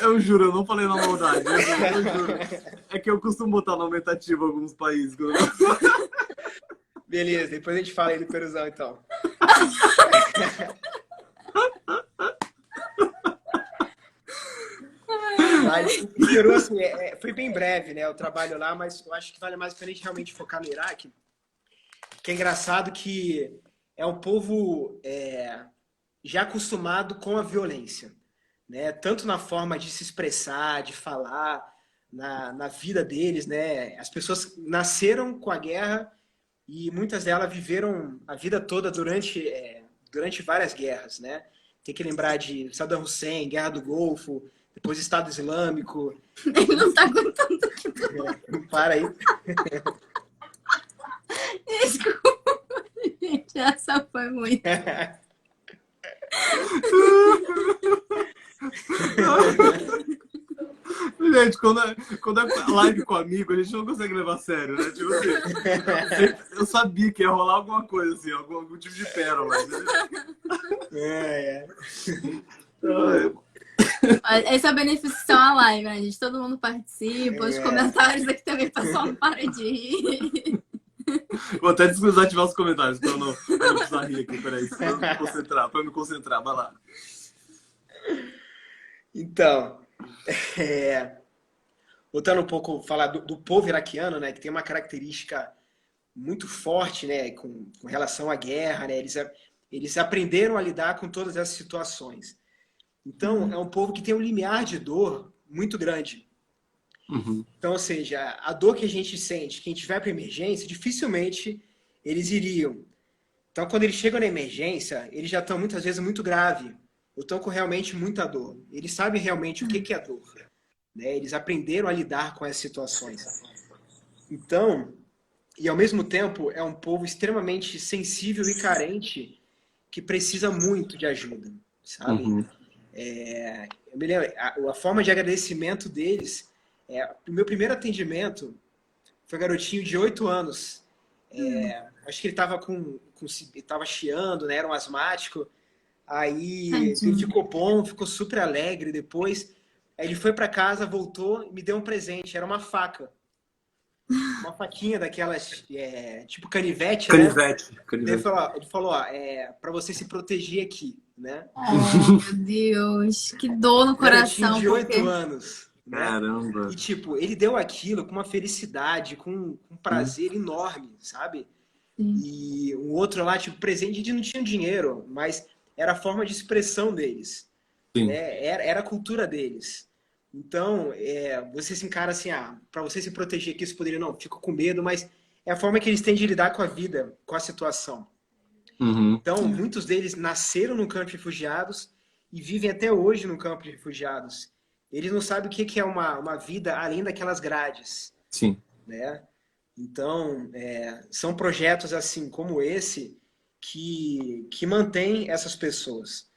Eu juro, eu não falei na maldade. Eu juro. É que eu costumo botar no aumentativo alguns países. Beleza, depois a gente fala aí do Peruzão, então. Mas o Peru, assim, foi bem breve, né? O trabalho lá, mas eu acho que vale mais a pena a gente realmente focar no Iraque. Que é engraçado que é um povo já acostumado com a violência, né? Tanto na forma de se expressar, de falar, na vida deles, né? As pessoas nasceram com a guerra e muitas delas viveram a vida toda durante várias guerras, né? Tem que lembrar de Saddam Hussein, Guerra do Golfo, depois Estado Islâmico. Ele não tá aguentando aqui. Para aí. Desculpa, gente. Essa foi muito. Gente, quando é live com amigo, a gente não consegue levar a sério, né? Tipo assim, eu sabia que ia rolar alguma coisa assim, algum tipo de pérola. Esse é o benefício de ser uma live, né, gente? Todo mundo participa, os comentários aqui também, o pessoal não para de rir. Vou até desativar os comentários pra eu não precisar rir aqui, peraí, pra eu me concentrar, vai lá. Então, voltando um pouco, falar do povo iraquiano, né, que tem uma característica muito forte, né, com relação à guerra, né, Eles aprenderam a lidar com todas essas situações. Então, é um povo que tem um limiar de dor muito grande. Uhum. Então, ou seja, a dor que a gente sente, quem tiver para emergência, dificilmente eles iriam. Então, quando eles chegam na emergência, eles já estão muitas vezes muito grave, ou estão com realmente muita dor. Eles sabem realmente o que é dor, né? Eles aprenderam a lidar com essas situações. Então, e ao mesmo tempo, é um povo extremamente sensível e carente que precisa muito de ajuda, sabe? Uhum. Eu me lembro, a forma de agradecimento deles, o meu primeiro atendimento foi um garotinho de 8 anos. Acho que ele estava chiando, né? Era um asmático. Aí ele Tadinho. ficou bom, ficou super alegre depois. Aí ele foi para casa, voltou e me deu um presente. Era uma faca. Uma faquinha daquelas, tipo canivete, né? Canivete. Ele falou, ó, para você se proteger aqui, né? Oh, meu Deus, que dor no Garotinho coração, de 8 porque anos, né? Caramba. E, tipo, ele deu aquilo com uma felicidade, com um prazer enorme, sabe? Sim. E o outro lá, tipo, presente, eles não tinham dinheiro, mas era a forma de expressão deles, Sim. né? Era a cultura deles. Então, você se encara assim, para você se proteger aqui, você poderia, não, fico com medo, mas é a forma que eles têm de lidar com a vida, com a situação. Uhum. Então, muitos deles nasceram no campo de refugiados e vivem até hoje no campo de refugiados. Eles não sabem o que é uma vida além daquelas grades, Sim. né? Então, são projetos assim como esse que mantém essas pessoas.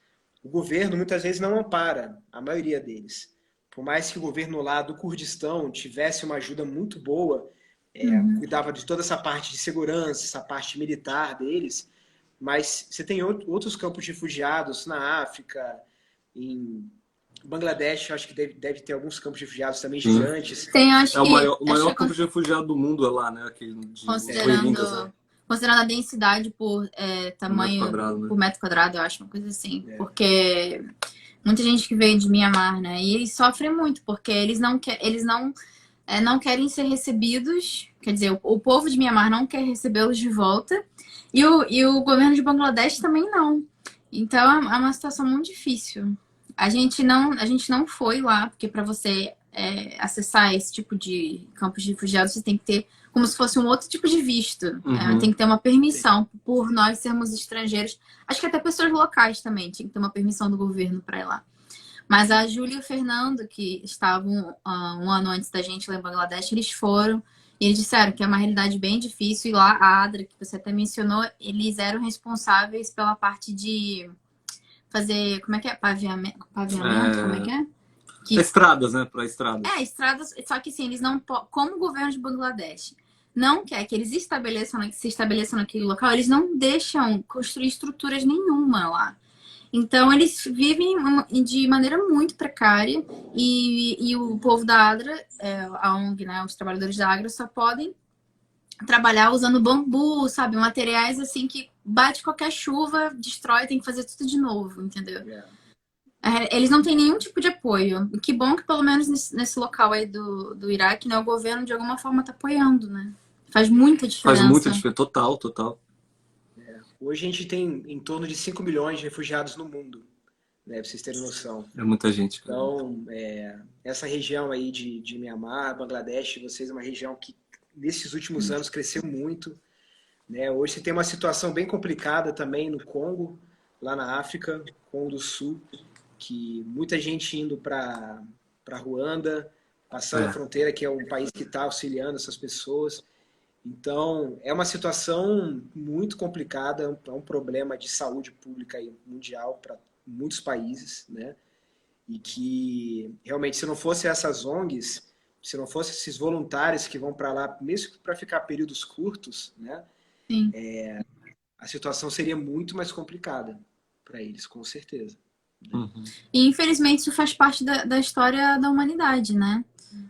O governo muitas vezes não ampara a maioria deles. Por mais que o governo lá do Kurdistão tivesse uma ajuda muito boa, cuidava de toda essa parte de segurança, essa parte militar deles, mas você tem outros campos de refugiados na África, em Bangladesh, acho que deve ter alguns campos de refugiados também gigantes. Tem, acho É o que, maior campo de refugiado do mundo é lá, né? Aquele de Rohingyas, né? considerando a densidade por Metro tamanho, quadrado, né? por metro quadrado, eu acho, uma coisa assim. Porque muita gente que veio de Mianmar, né? E eles sofrem muito, porque eles não querem ser recebidos, quer dizer, o povo de Mianmar não quer recebê-los de volta, e o governo de Bangladesh também não. Então é uma situação muito difícil. A gente não foi lá, porque para você acessar esse tipo de campos de refugiados, você tem que ter como se fosse um outro tipo de visto. Tem que ter uma permissão por nós sermos estrangeiros. Acho que até pessoas locais também tinha que ter uma permissão do governo para ir lá. Mas a Júlia e o Fernando, que estavam um ano antes da gente lá em Bangladesh, eles foram e eles disseram que é uma realidade bem difícil. E lá, a ADRA, que você até mencionou, eles eram responsáveis pela parte de fazer, como é que é? Paviamento, como é que é? Estradas, né? Para estradas. Estradas, só que sim, eles não, como o governo de Bangladesh não quer que eles se estabeleçam naquele local, eles não deixam construir estruturas nenhuma lá. Então, eles vivem de maneira muito precária e o povo da ADRA, a ONG, né, os trabalhadores da ADRA, só podem trabalhar usando bambu, sabe? Materiais assim que bate qualquer chuva, destrói, tem que fazer tudo de novo, entendeu? Eles não têm nenhum tipo de apoio. Que bom que pelo menos nesse local aí do Iraque, né, o governo de alguma forma tá apoiando, né? Faz muita diferença. Faz muita diferença, total. Hoje a gente tem em torno de 5 milhões de refugiados no mundo, né, pra vocês terem noção. É muita gente. Cara. Então, essa região aí de Mianmar, Bangladesh, vocês é uma região que nesses últimos anos cresceu muito, né? Hoje você tem uma situação bem complicada também no Congo, lá na África, Congo do Sul, que muita gente indo para Ruanda, passando a fronteira, que é um país que está auxiliando essas pessoas. Então, é uma situação muito complicada, é um problema de saúde pública aí mundial para muitos países, né? E que, realmente, se não fosse essas ONGs, se não fossem esses voluntários que vão para lá, mesmo para ficar períodos curtos, né? Sim. A situação seria muito mais complicada para eles, com certeza. Uhum. E, infelizmente, isso faz parte da história da humanidade, né?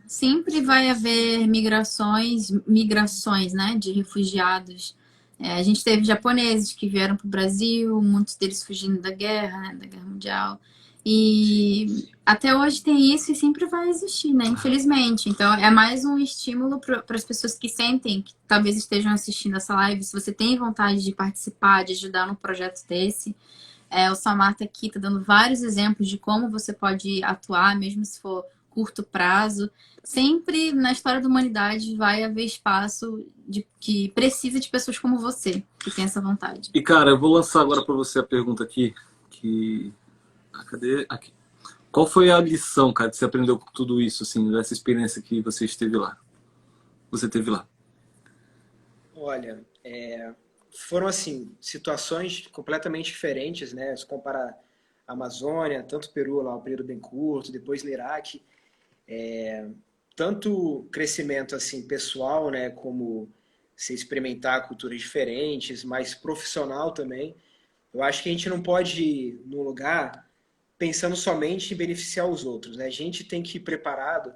Sempre vai haver migrações, né, de refugiados. A gente teve japoneses que vieram para o Brasil, muitos deles fugindo da guerra, né, da guerra mundial. E até hoje tem isso e sempre vai existir, né? Infelizmente. Então é mais um estímulo para as pessoas que sentem, que talvez estejam assistindo essa live. Se você tem vontade de participar, de ajudar num projeto desse, o Samar tá aqui, tá dando vários exemplos de como você pode atuar, mesmo se for curto prazo. Sempre na história da humanidade vai haver espaço que precisa de pessoas como você, que tem essa vontade. E, cara, eu vou lançar agora para você a pergunta aqui, que... cadê? Aqui. Qual foi a lição, cara, que você aprendeu com tudo isso, assim, dessa experiência que você esteve lá? Você teve lá? Olha, foram assim situações completamente diferentes, né? Se comparar a Amazônia, tanto o Peru lá, um período bem curto, depois no Iraque, tanto crescimento assim pessoal, né, como se experimentar culturas diferentes, mas profissional também. Eu acho que a gente não pode ir num lugar pensando somente em beneficiar os outros, né? A gente tem que ir preparado,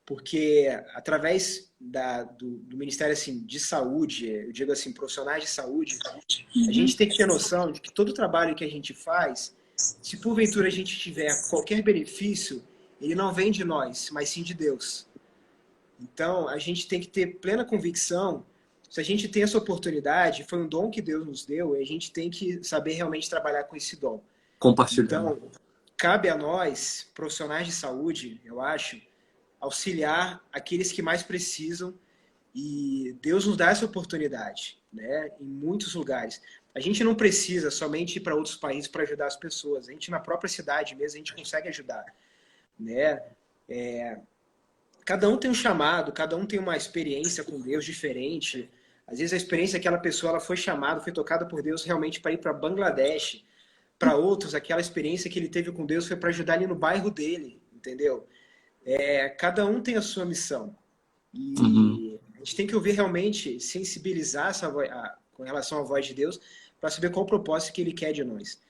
porque através do Ministério assim, de Saúde, eu digo assim, profissionais de saúde, a gente tem que ter noção de que todo o trabalho que a gente faz, se porventura a gente tiver qualquer benefício, ele não vem de nós, mas sim de Deus. Então, a gente tem que ter plena convicção, se a gente tem essa oportunidade, foi um dom que Deus nos deu, e a gente tem que saber realmente trabalhar com esse dom. Compartilhando. Então, cabe a nós, profissionais de saúde, eu acho, auxiliar aqueles que mais precisam, e Deus nos dá essa oportunidade, né? Em muitos lugares. A gente não precisa somente ir para outros países para ajudar as pessoas. A gente, na própria cidade mesmo, a gente consegue ajudar, né? Cada um tem um chamado, cada um tem uma experiência com Deus diferente. Às vezes a experiência daquela pessoa, ela foi chamada, foi tocada por Deus realmente para ir para Bangladesh. Para outros, aquela experiência que ele teve com Deus foi para ajudar ali no bairro dele, entendeu? Cada um tem a sua missão. E a gente tem que ouvir realmente, sensibilizar com relação à voz de Deus, para saber qual o propósito que ele quer de nós.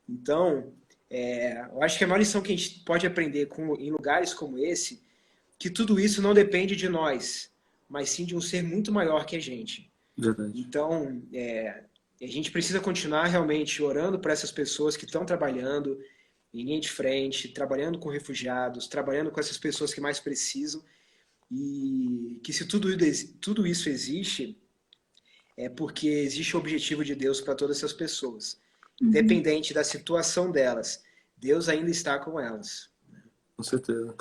Então, eu acho que a maior lição que a gente pode aprender em lugares como esse, que tudo isso não depende de nós, mas sim de um ser muito maior que a gente. Verdade. Então, a gente precisa continuar realmente orando por essas pessoas que estão trabalhando em linha de frente, trabalhando com refugiados, trabalhando com essas pessoas que mais precisam, e que se tudo isso existe, é porque existe o objetivo de Deus para todas essas pessoas. Independente da situação delas, Deus ainda está com elas. Com certeza.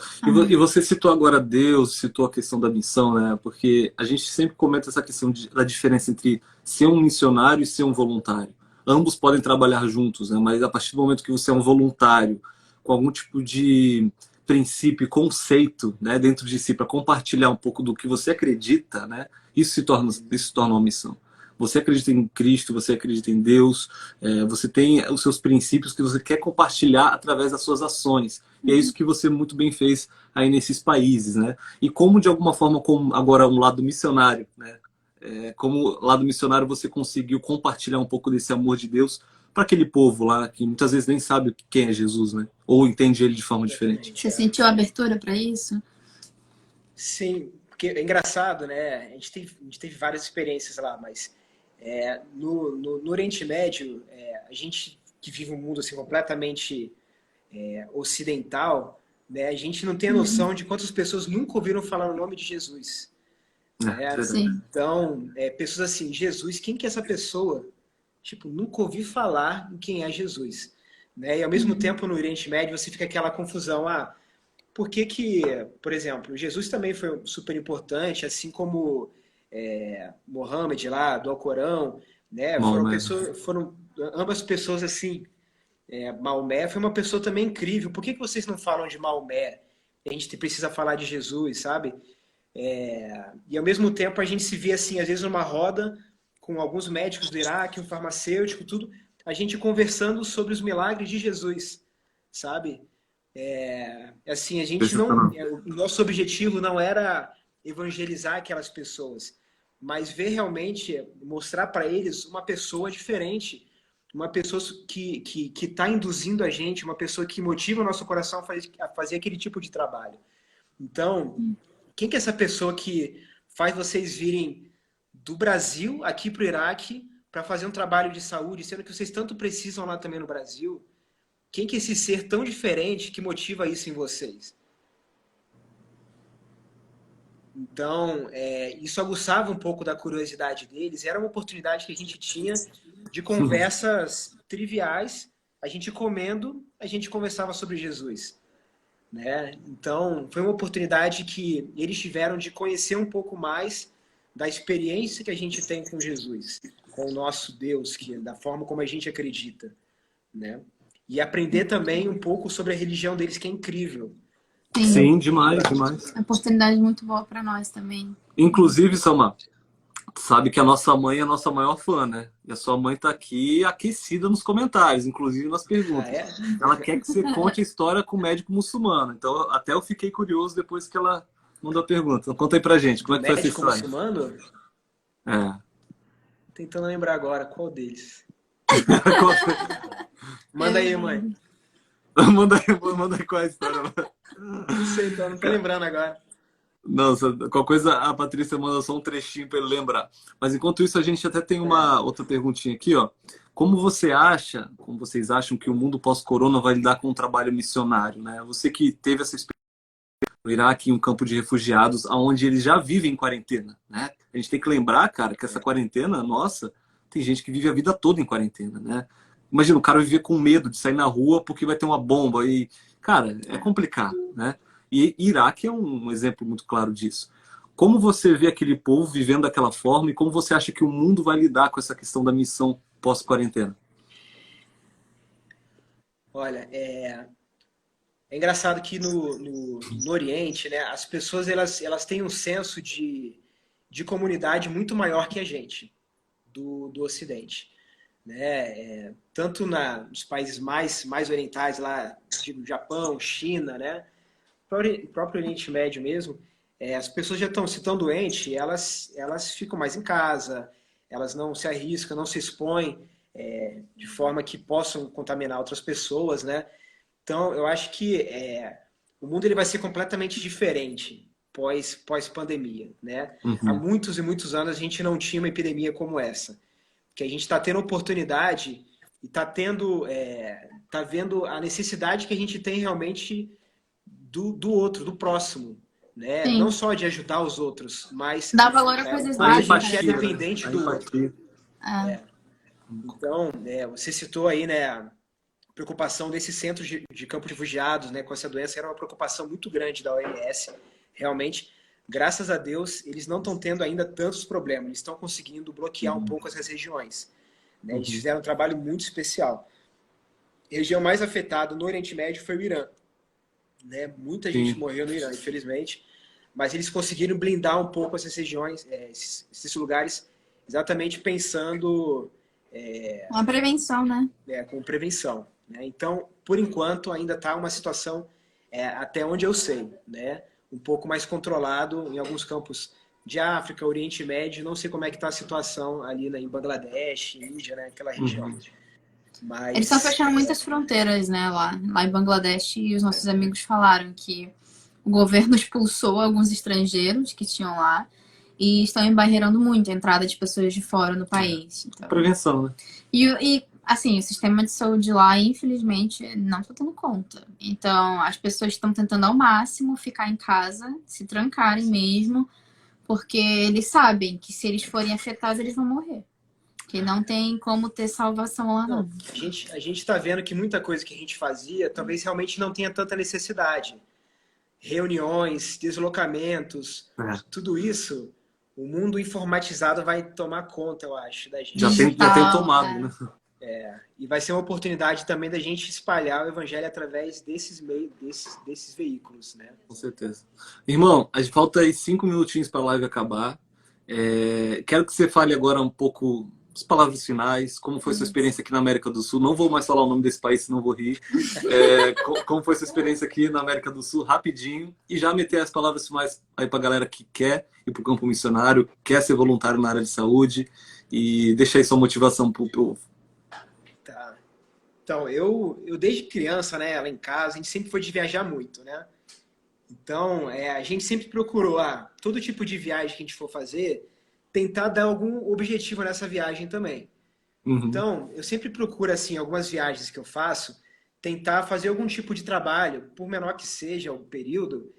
E você citou agora Deus, citou a questão da missão, né? Porque a gente sempre comenta essa questão da diferença entre ser um missionário e ser um voluntário. Ambos podem trabalhar juntos, né? Mas a partir do momento que você é um voluntário, com algum tipo de princípio e conceito, né, dentro de si, para compartilhar um pouco do que você acredita, né? Isso se torna uma missão. Você acredita em Cristo, você acredita em Deus, você tem os seus princípios que você quer compartilhar através das suas ações. E é isso que você muito bem fez aí nesses países, né? E como, de alguma forma, como agora um lado missionário, né? Como lado missionário você conseguiu compartilhar um pouco desse amor de Deus para aquele povo lá que muitas vezes nem sabe quem é Jesus, né? Ou entende ele de forma diferente. Você sentiu abertura para isso? Sim, porque é engraçado, né? A gente teve várias experiências lá, mas no Oriente Médio, a gente que vive um mundo assim, completamente ocidental, né? A gente não tem a noção de quantas pessoas nunca ouviram falar o nome de Jesus. Sim. Então, pessoas assim, Jesus, quem que é essa pessoa? Tipo, nunca ouvi falar em quem é Jesus. Né? E ao mesmo tempo, no Oriente Médio, você fica aquela confusão, por que, por exemplo, Jesus também foi super importante, assim como Mohammed lá, do Alcorão, né? Foram ambas pessoas assim. Maomé foi uma pessoa também incrível. Por que vocês não falam de Maomé? A gente precisa falar de Jesus, sabe? E ao mesmo tempo a gente se vê assim, às vezes numa roda com alguns médicos do Iraque, um farmacêutico, tudo, a gente conversando sobre os milagres de Jesus, sabe? Assim, a gente não, o nosso objetivo não era evangelizar aquelas pessoas, mas ver realmente, mostrar para eles uma pessoa diferente, uma pessoa que está induzindo a gente, uma pessoa que motiva o nosso coração a fazer aquele tipo de trabalho. Então, quem que é essa pessoa que faz vocês virem do Brasil aqui para o Iraque para fazer um trabalho de saúde, sendo que vocês tanto precisam lá também no Brasil? quem que é esse ser tão diferente que motiva isso em vocês? Então, isso aguçava um pouco da curiosidade deles. Era uma oportunidade que a gente tinha de conversas triviais. A gente comendo, a gente conversava sobre Jesus, né? Então, foi uma oportunidade que eles tiveram de conhecer um pouco mais da experiência que a gente tem com Jesus, com o nosso Deus, da forma como a gente acredita, né? E aprender também um pouco sobre a religião deles, que é incrível. Sim, demais, demais. É uma oportunidade muito boa para nós também. Inclusive, Samar, sabe que a nossa mãe é a nossa maior fã, né? E a sua mãe tá aqui aquecida nos comentários, inclusive nas perguntas. Ela quer que você conte a história com o médico muçulmano. Então, até eu fiquei curioso depois que ela mandou a pergunta. Então, conta aí pra gente, como é que foi essa história? Médico muçulmano? Tentando lembrar agora, qual deles? Manda aí, mãe. manda aí qual é a história. Não sei, não tô lembrando agora. Não, qualquer coisa a Patrícia manda só um trechinho para ele lembrar. Mas enquanto isso, a gente até tem uma outra perguntinha aqui, ó. Como vocês acham que o mundo pós-corona vai lidar com o trabalho missionário, né? Você que teve essa experiência no Iraque, em um campo de refugiados, onde eles já vivem em quarentena, né? A gente tem que lembrar, cara, que essa quarentena, nossa, tem gente que vive a vida toda em quarentena, né? Imagina, o cara viver com medo de sair na rua porque vai ter uma bomba e, cara, é complicado, né? E Iraque é um exemplo muito claro disso. Como você vê aquele povo vivendo daquela forma e como você acha que o mundo vai lidar com essa questão da missão pós-quarentena? Olha, é engraçado que no Oriente, né, as pessoas elas têm um senso de comunidade muito maior que a gente, do Ocidente. Né? Tanto nos países mais orientais, lá, tipo Japão, China, né? O próprio Oriente Médio mesmo, as pessoas se estão doentes, elas ficam mais em casa, elas não se arriscam, não se expõem de forma que possam contaminar outras pessoas, né? Então, eu acho que o mundo ele vai ser completamente diferente pós-pandemia, né? Há muitos e muitos anos a gente não tinha uma epidemia como essa, que a gente está tendo oportunidade e está vendo a necessidade que a gente tem realmente do outro, do próximo, né? Sim. Não só de ajudar os outros, mas dá valor a coisas básicas. A gente é dependente do outro. Então, você citou aí, né, a preocupação desses centros de campo de refugiados, né, com essa doença, era uma preocupação muito grande da OMS, realmente. Graças a Deus, eles não estão tendo ainda tantos problemas, eles estão conseguindo bloquear um pouco essas regiões. Né? Eles fizeram um trabalho muito especial. A região mais afetada no Oriente Médio foi o Irã. Né? Muita gente morreu no Irã, infelizmente, mas eles conseguiram blindar um pouco essas regiões, esses lugares, exatamente pensando... uma prevenção, né? Com prevenção. Né? Então, por enquanto, ainda está uma situação, até onde eu sei, né? Um pouco mais controlado em alguns campos de África, Oriente Médio. Não sei como é que está a situação ali em Bangladesh, Índia, né? Aquela região. Mas... Eles estão fechando muitas fronteiras, né? Lá em Bangladesh, e os nossos amigos falaram que o governo expulsou alguns estrangeiros que tinham lá e estão embarreirando muito a entrada de pessoas de fora no país. Então... Prevenção, né? E assim, o sistema de saúde lá, infelizmente, não está dando conta. Então, as pessoas estão tentando ao máximo ficar em casa, se trancarem mesmo, porque eles sabem que se eles forem afetados, eles vão morrer. Que não tem como ter salvação lá, não. A gente está vendo que muita coisa que a gente fazia, talvez realmente não tenha tanta necessidade. Reuniões, deslocamentos, tudo isso, o mundo informatizado vai tomar conta, eu acho, da gente. Já tem tomado, né? E vai ser uma oportunidade também da gente espalhar o evangelho através desses meios, desses veículos, né? Com certeza. Irmão, a gente falta aí 5 minutinhos para a live acabar. Quero que você fale agora um pouco as palavras finais, como foi sua experiência aqui na América do Sul. Não vou mais falar o nome desse país, senão vou rir. Como foi sua experiência aqui na América do Sul, rapidinho, e já meter as palavras finais aí para a galera que quer ir para o campo missionário, quer ser voluntário na área de saúde, e deixa aí sua motivação para o povo. Tá. Então, eu desde criança, né, lá em casa, a gente sempre foi de viajar muito, né? Então, a gente sempre procurou, todo tipo de viagem que a gente for fazer, tentar dar algum objetivo nessa viagem também. Então, eu sempre procuro, assim, algumas viagens que eu faço, tentar fazer algum tipo de trabalho, por menor que seja o período,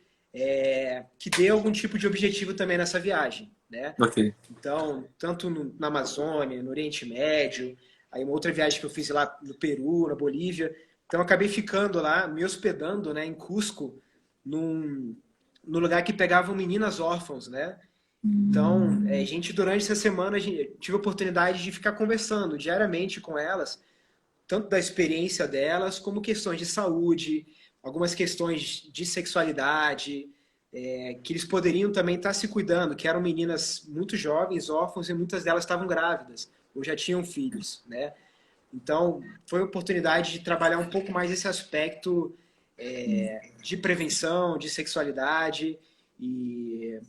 que dê algum tipo de objetivo também nessa viagem, né? Ok. Então, tanto na Amazônia, no Oriente Médio, aí uma outra viagem que eu fiz lá no Peru, na Bolívia. Então, eu acabei ficando lá, me hospedando, né, em Cusco, no lugar que pegavam meninas órfãos, né? Então, durante essa semana, tive a oportunidade de ficar conversando diariamente com elas, tanto da experiência delas, como questões de saúde, algumas questões de sexualidade, que eles poderiam também estar se cuidando, que eram meninas muito jovens, órfãos, e muitas delas estavam grávidas, ou já tinham filhos, né? Então, foi a oportunidade de trabalhar um pouco mais esse aspecto de prevenção, de sexualidade, e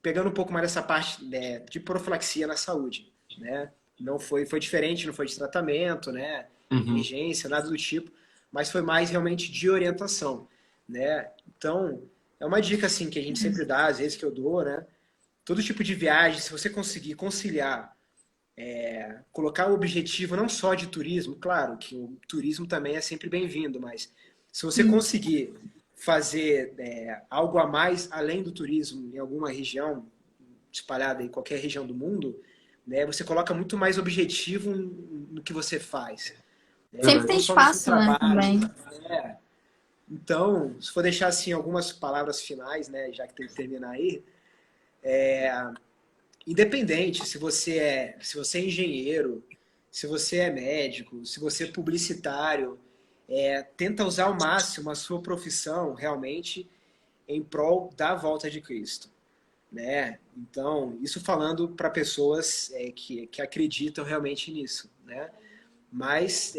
pegando um pouco mais dessa parte, né, de profilaxia na saúde, né? Não foi diferente, não foi de tratamento, né? Uhum. Emergência, nada do tipo, mas foi mais realmente de orientação, né? Então, é uma dica assim que a gente sempre dá, às vezes que eu dou, né? Todo tipo de viagem, se você conseguir conciliar, colocar o objetivo não só de turismo, claro que o turismo também é sempre bem-vindo, mas se você conseguir fazer algo a mais além do turismo em alguma região, espalhada em qualquer região do mundo, né, você coloca muito mais objetivo no que você faz. Sempre Não tem só no seu espaço, né, trabalho. também. Então, se for deixar assim algumas palavras finais, né, já que tem que terminar aí, independente se você é engenheiro, se você é médico, se você é publicitário, tenta usar ao máximo a sua profissão realmente em prol da volta de Cristo, né? Então, isso falando para pessoas que acreditam realmente nisso, né? Mas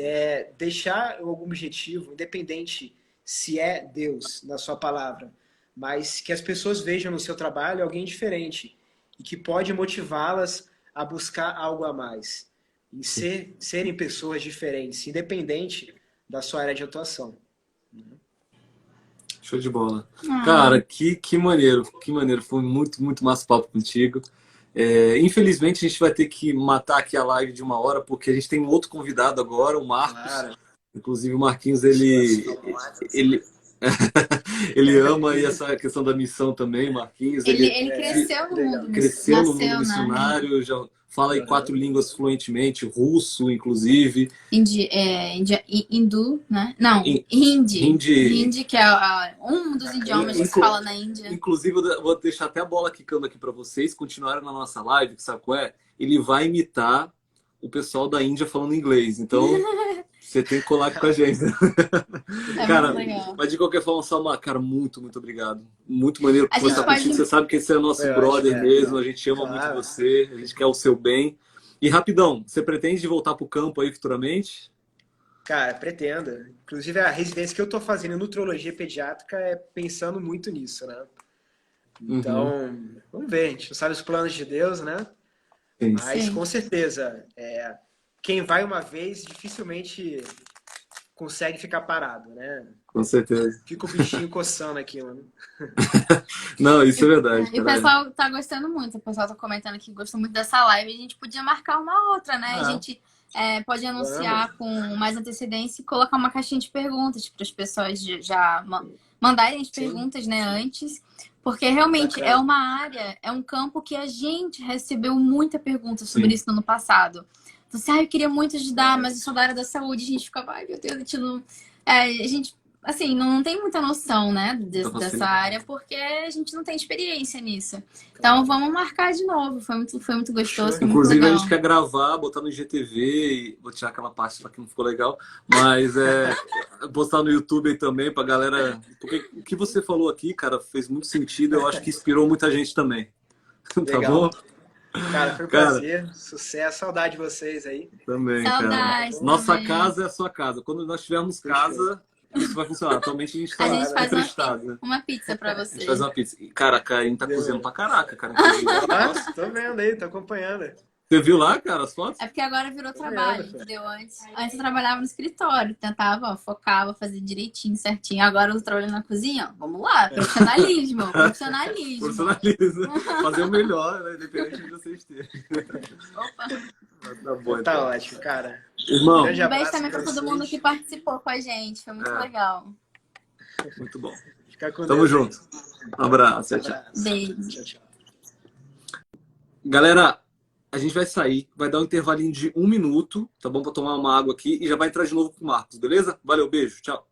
deixar algum objetivo, independente se é Deus na sua palavra, mas que as pessoas vejam no seu trabalho alguém diferente e que pode motivá-las a buscar algo a mais, em serem pessoas diferentes, independente da sua área de atuação. Show de bola. Cara, que maneiro, que maneiro. Foi muito, muito massa o papo contigo. Infelizmente, a gente vai ter que matar aqui a live de 1 hora, porque a gente tem um outro convidado agora, o Marcos. Claro. Inclusive, o Marquinhos, ele, ele ama aí essa questão da missão também, Marquinhos. Ele cresceu no mundo, Cresceu no mundo nasceu, né? missionário, já fala aí 4 línguas fluentemente, russo, inclusive. Hindu, né? Não, Hindi. Hindi, que é um dos idiomas que se fala na Índia. Inclusive, eu vou deixar até a bola quicando aqui para vocês continuarem na nossa live, que sabe qual é? Ele vai imitar o pessoal da Índia falando inglês. Então, você tem que colar aqui com a gente. Cara, muito legal. mas de qualquer forma, Salma, cara, muito, muito obrigado. Muito maneiro A conversar gente pode- contigo. Você sabe que esse é nosso brother mesmo. A gente ama Claro. muito você. A gente quer o seu bem. E rapidão, você pretende voltar pro campo aí futuramente? Cara, pretendo. Inclusive, a residência que eu tô fazendo em nutrologia pediátrica é pensando muito nisso, né? Então, vamos ver. A gente não sabe os planos de Deus, né? Sim. Mas, Sim. com certeza, quem vai uma vez dificilmente consegue ficar parado, né? Com certeza. Fica o bichinho coçando aqui, mano. Não, isso é verdade. E o cara. pessoal tá gostando muito. O pessoal tá comentando que gostou muito dessa live. A gente podia marcar uma outra, né? A gente pode anunciar com mais antecedência e colocar uma caixinha de perguntas para as pessoas já mandarem as perguntas, né, antes. Porque realmente é uma área, é um campo que a gente recebeu muita pergunta sobre isso no ano passado. Então, assim, eu queria muito ajudar, mas eu sou da área da saúde. A gente ficava, ai meu Deus, a gente não... a gente, assim, não tem muita noção, né, dessa área, porque a gente não tem experiência nisso. Então, vamos marcar de novo. Foi muito gostoso, foi muito Inclusive, a legal. gente quer gravar, botar no IGTV, e vou tirar aquela parte que não ficou legal, mas postar no YouTube aí também pra galera. Porque o que você falou aqui, cara, fez muito sentido. Eu acho que inspirou muita gente também. Tá Legal. bom? Cara, foi um prazer. Sucesso, saudade de vocês aí. Também, Saudades cara. Nossa também. casa é a sua casa. Quando nós tivermos casa, isso vai funcionar. Atualmente a gente tá A gente faz emprestado, né? uma pizza pra A você. gente faz uma pizza. E, cara, a Karine tá cozinhando pra caraca, cara. Nossa, tô vendo aí, tô acompanhando. Você viu lá, cara, as fotos? É porque agora virou trabalho, pô. entendeu? Antes eu trabalhava no escritório, tentava, ó, focava, fazia direitinho, certinho. Agora eu tô trabalhando na cozinha, ó, vamos lá, profissionalismo, profissionalismo. Profissionalismo. Fazer o melhor, né? Independente de vocês terem. Opa. Tá bom, Tá então. ótimo, cara. Irmão, Grande Um beijo abraço também pra todo mundo vocês. que participou com a gente, foi muito legal. muito bom. Fica com Tamo Deus. junto. Um abraço, tchau, tchau. Abraço. Beijo. Tchau, tchau. Galera, a gente vai sair, vai dar um intervalinho de 1 minuto, tá bom? Pra tomar uma água aqui e já vai entrar de novo com o Marcos, beleza? Valeu, beijo, tchau.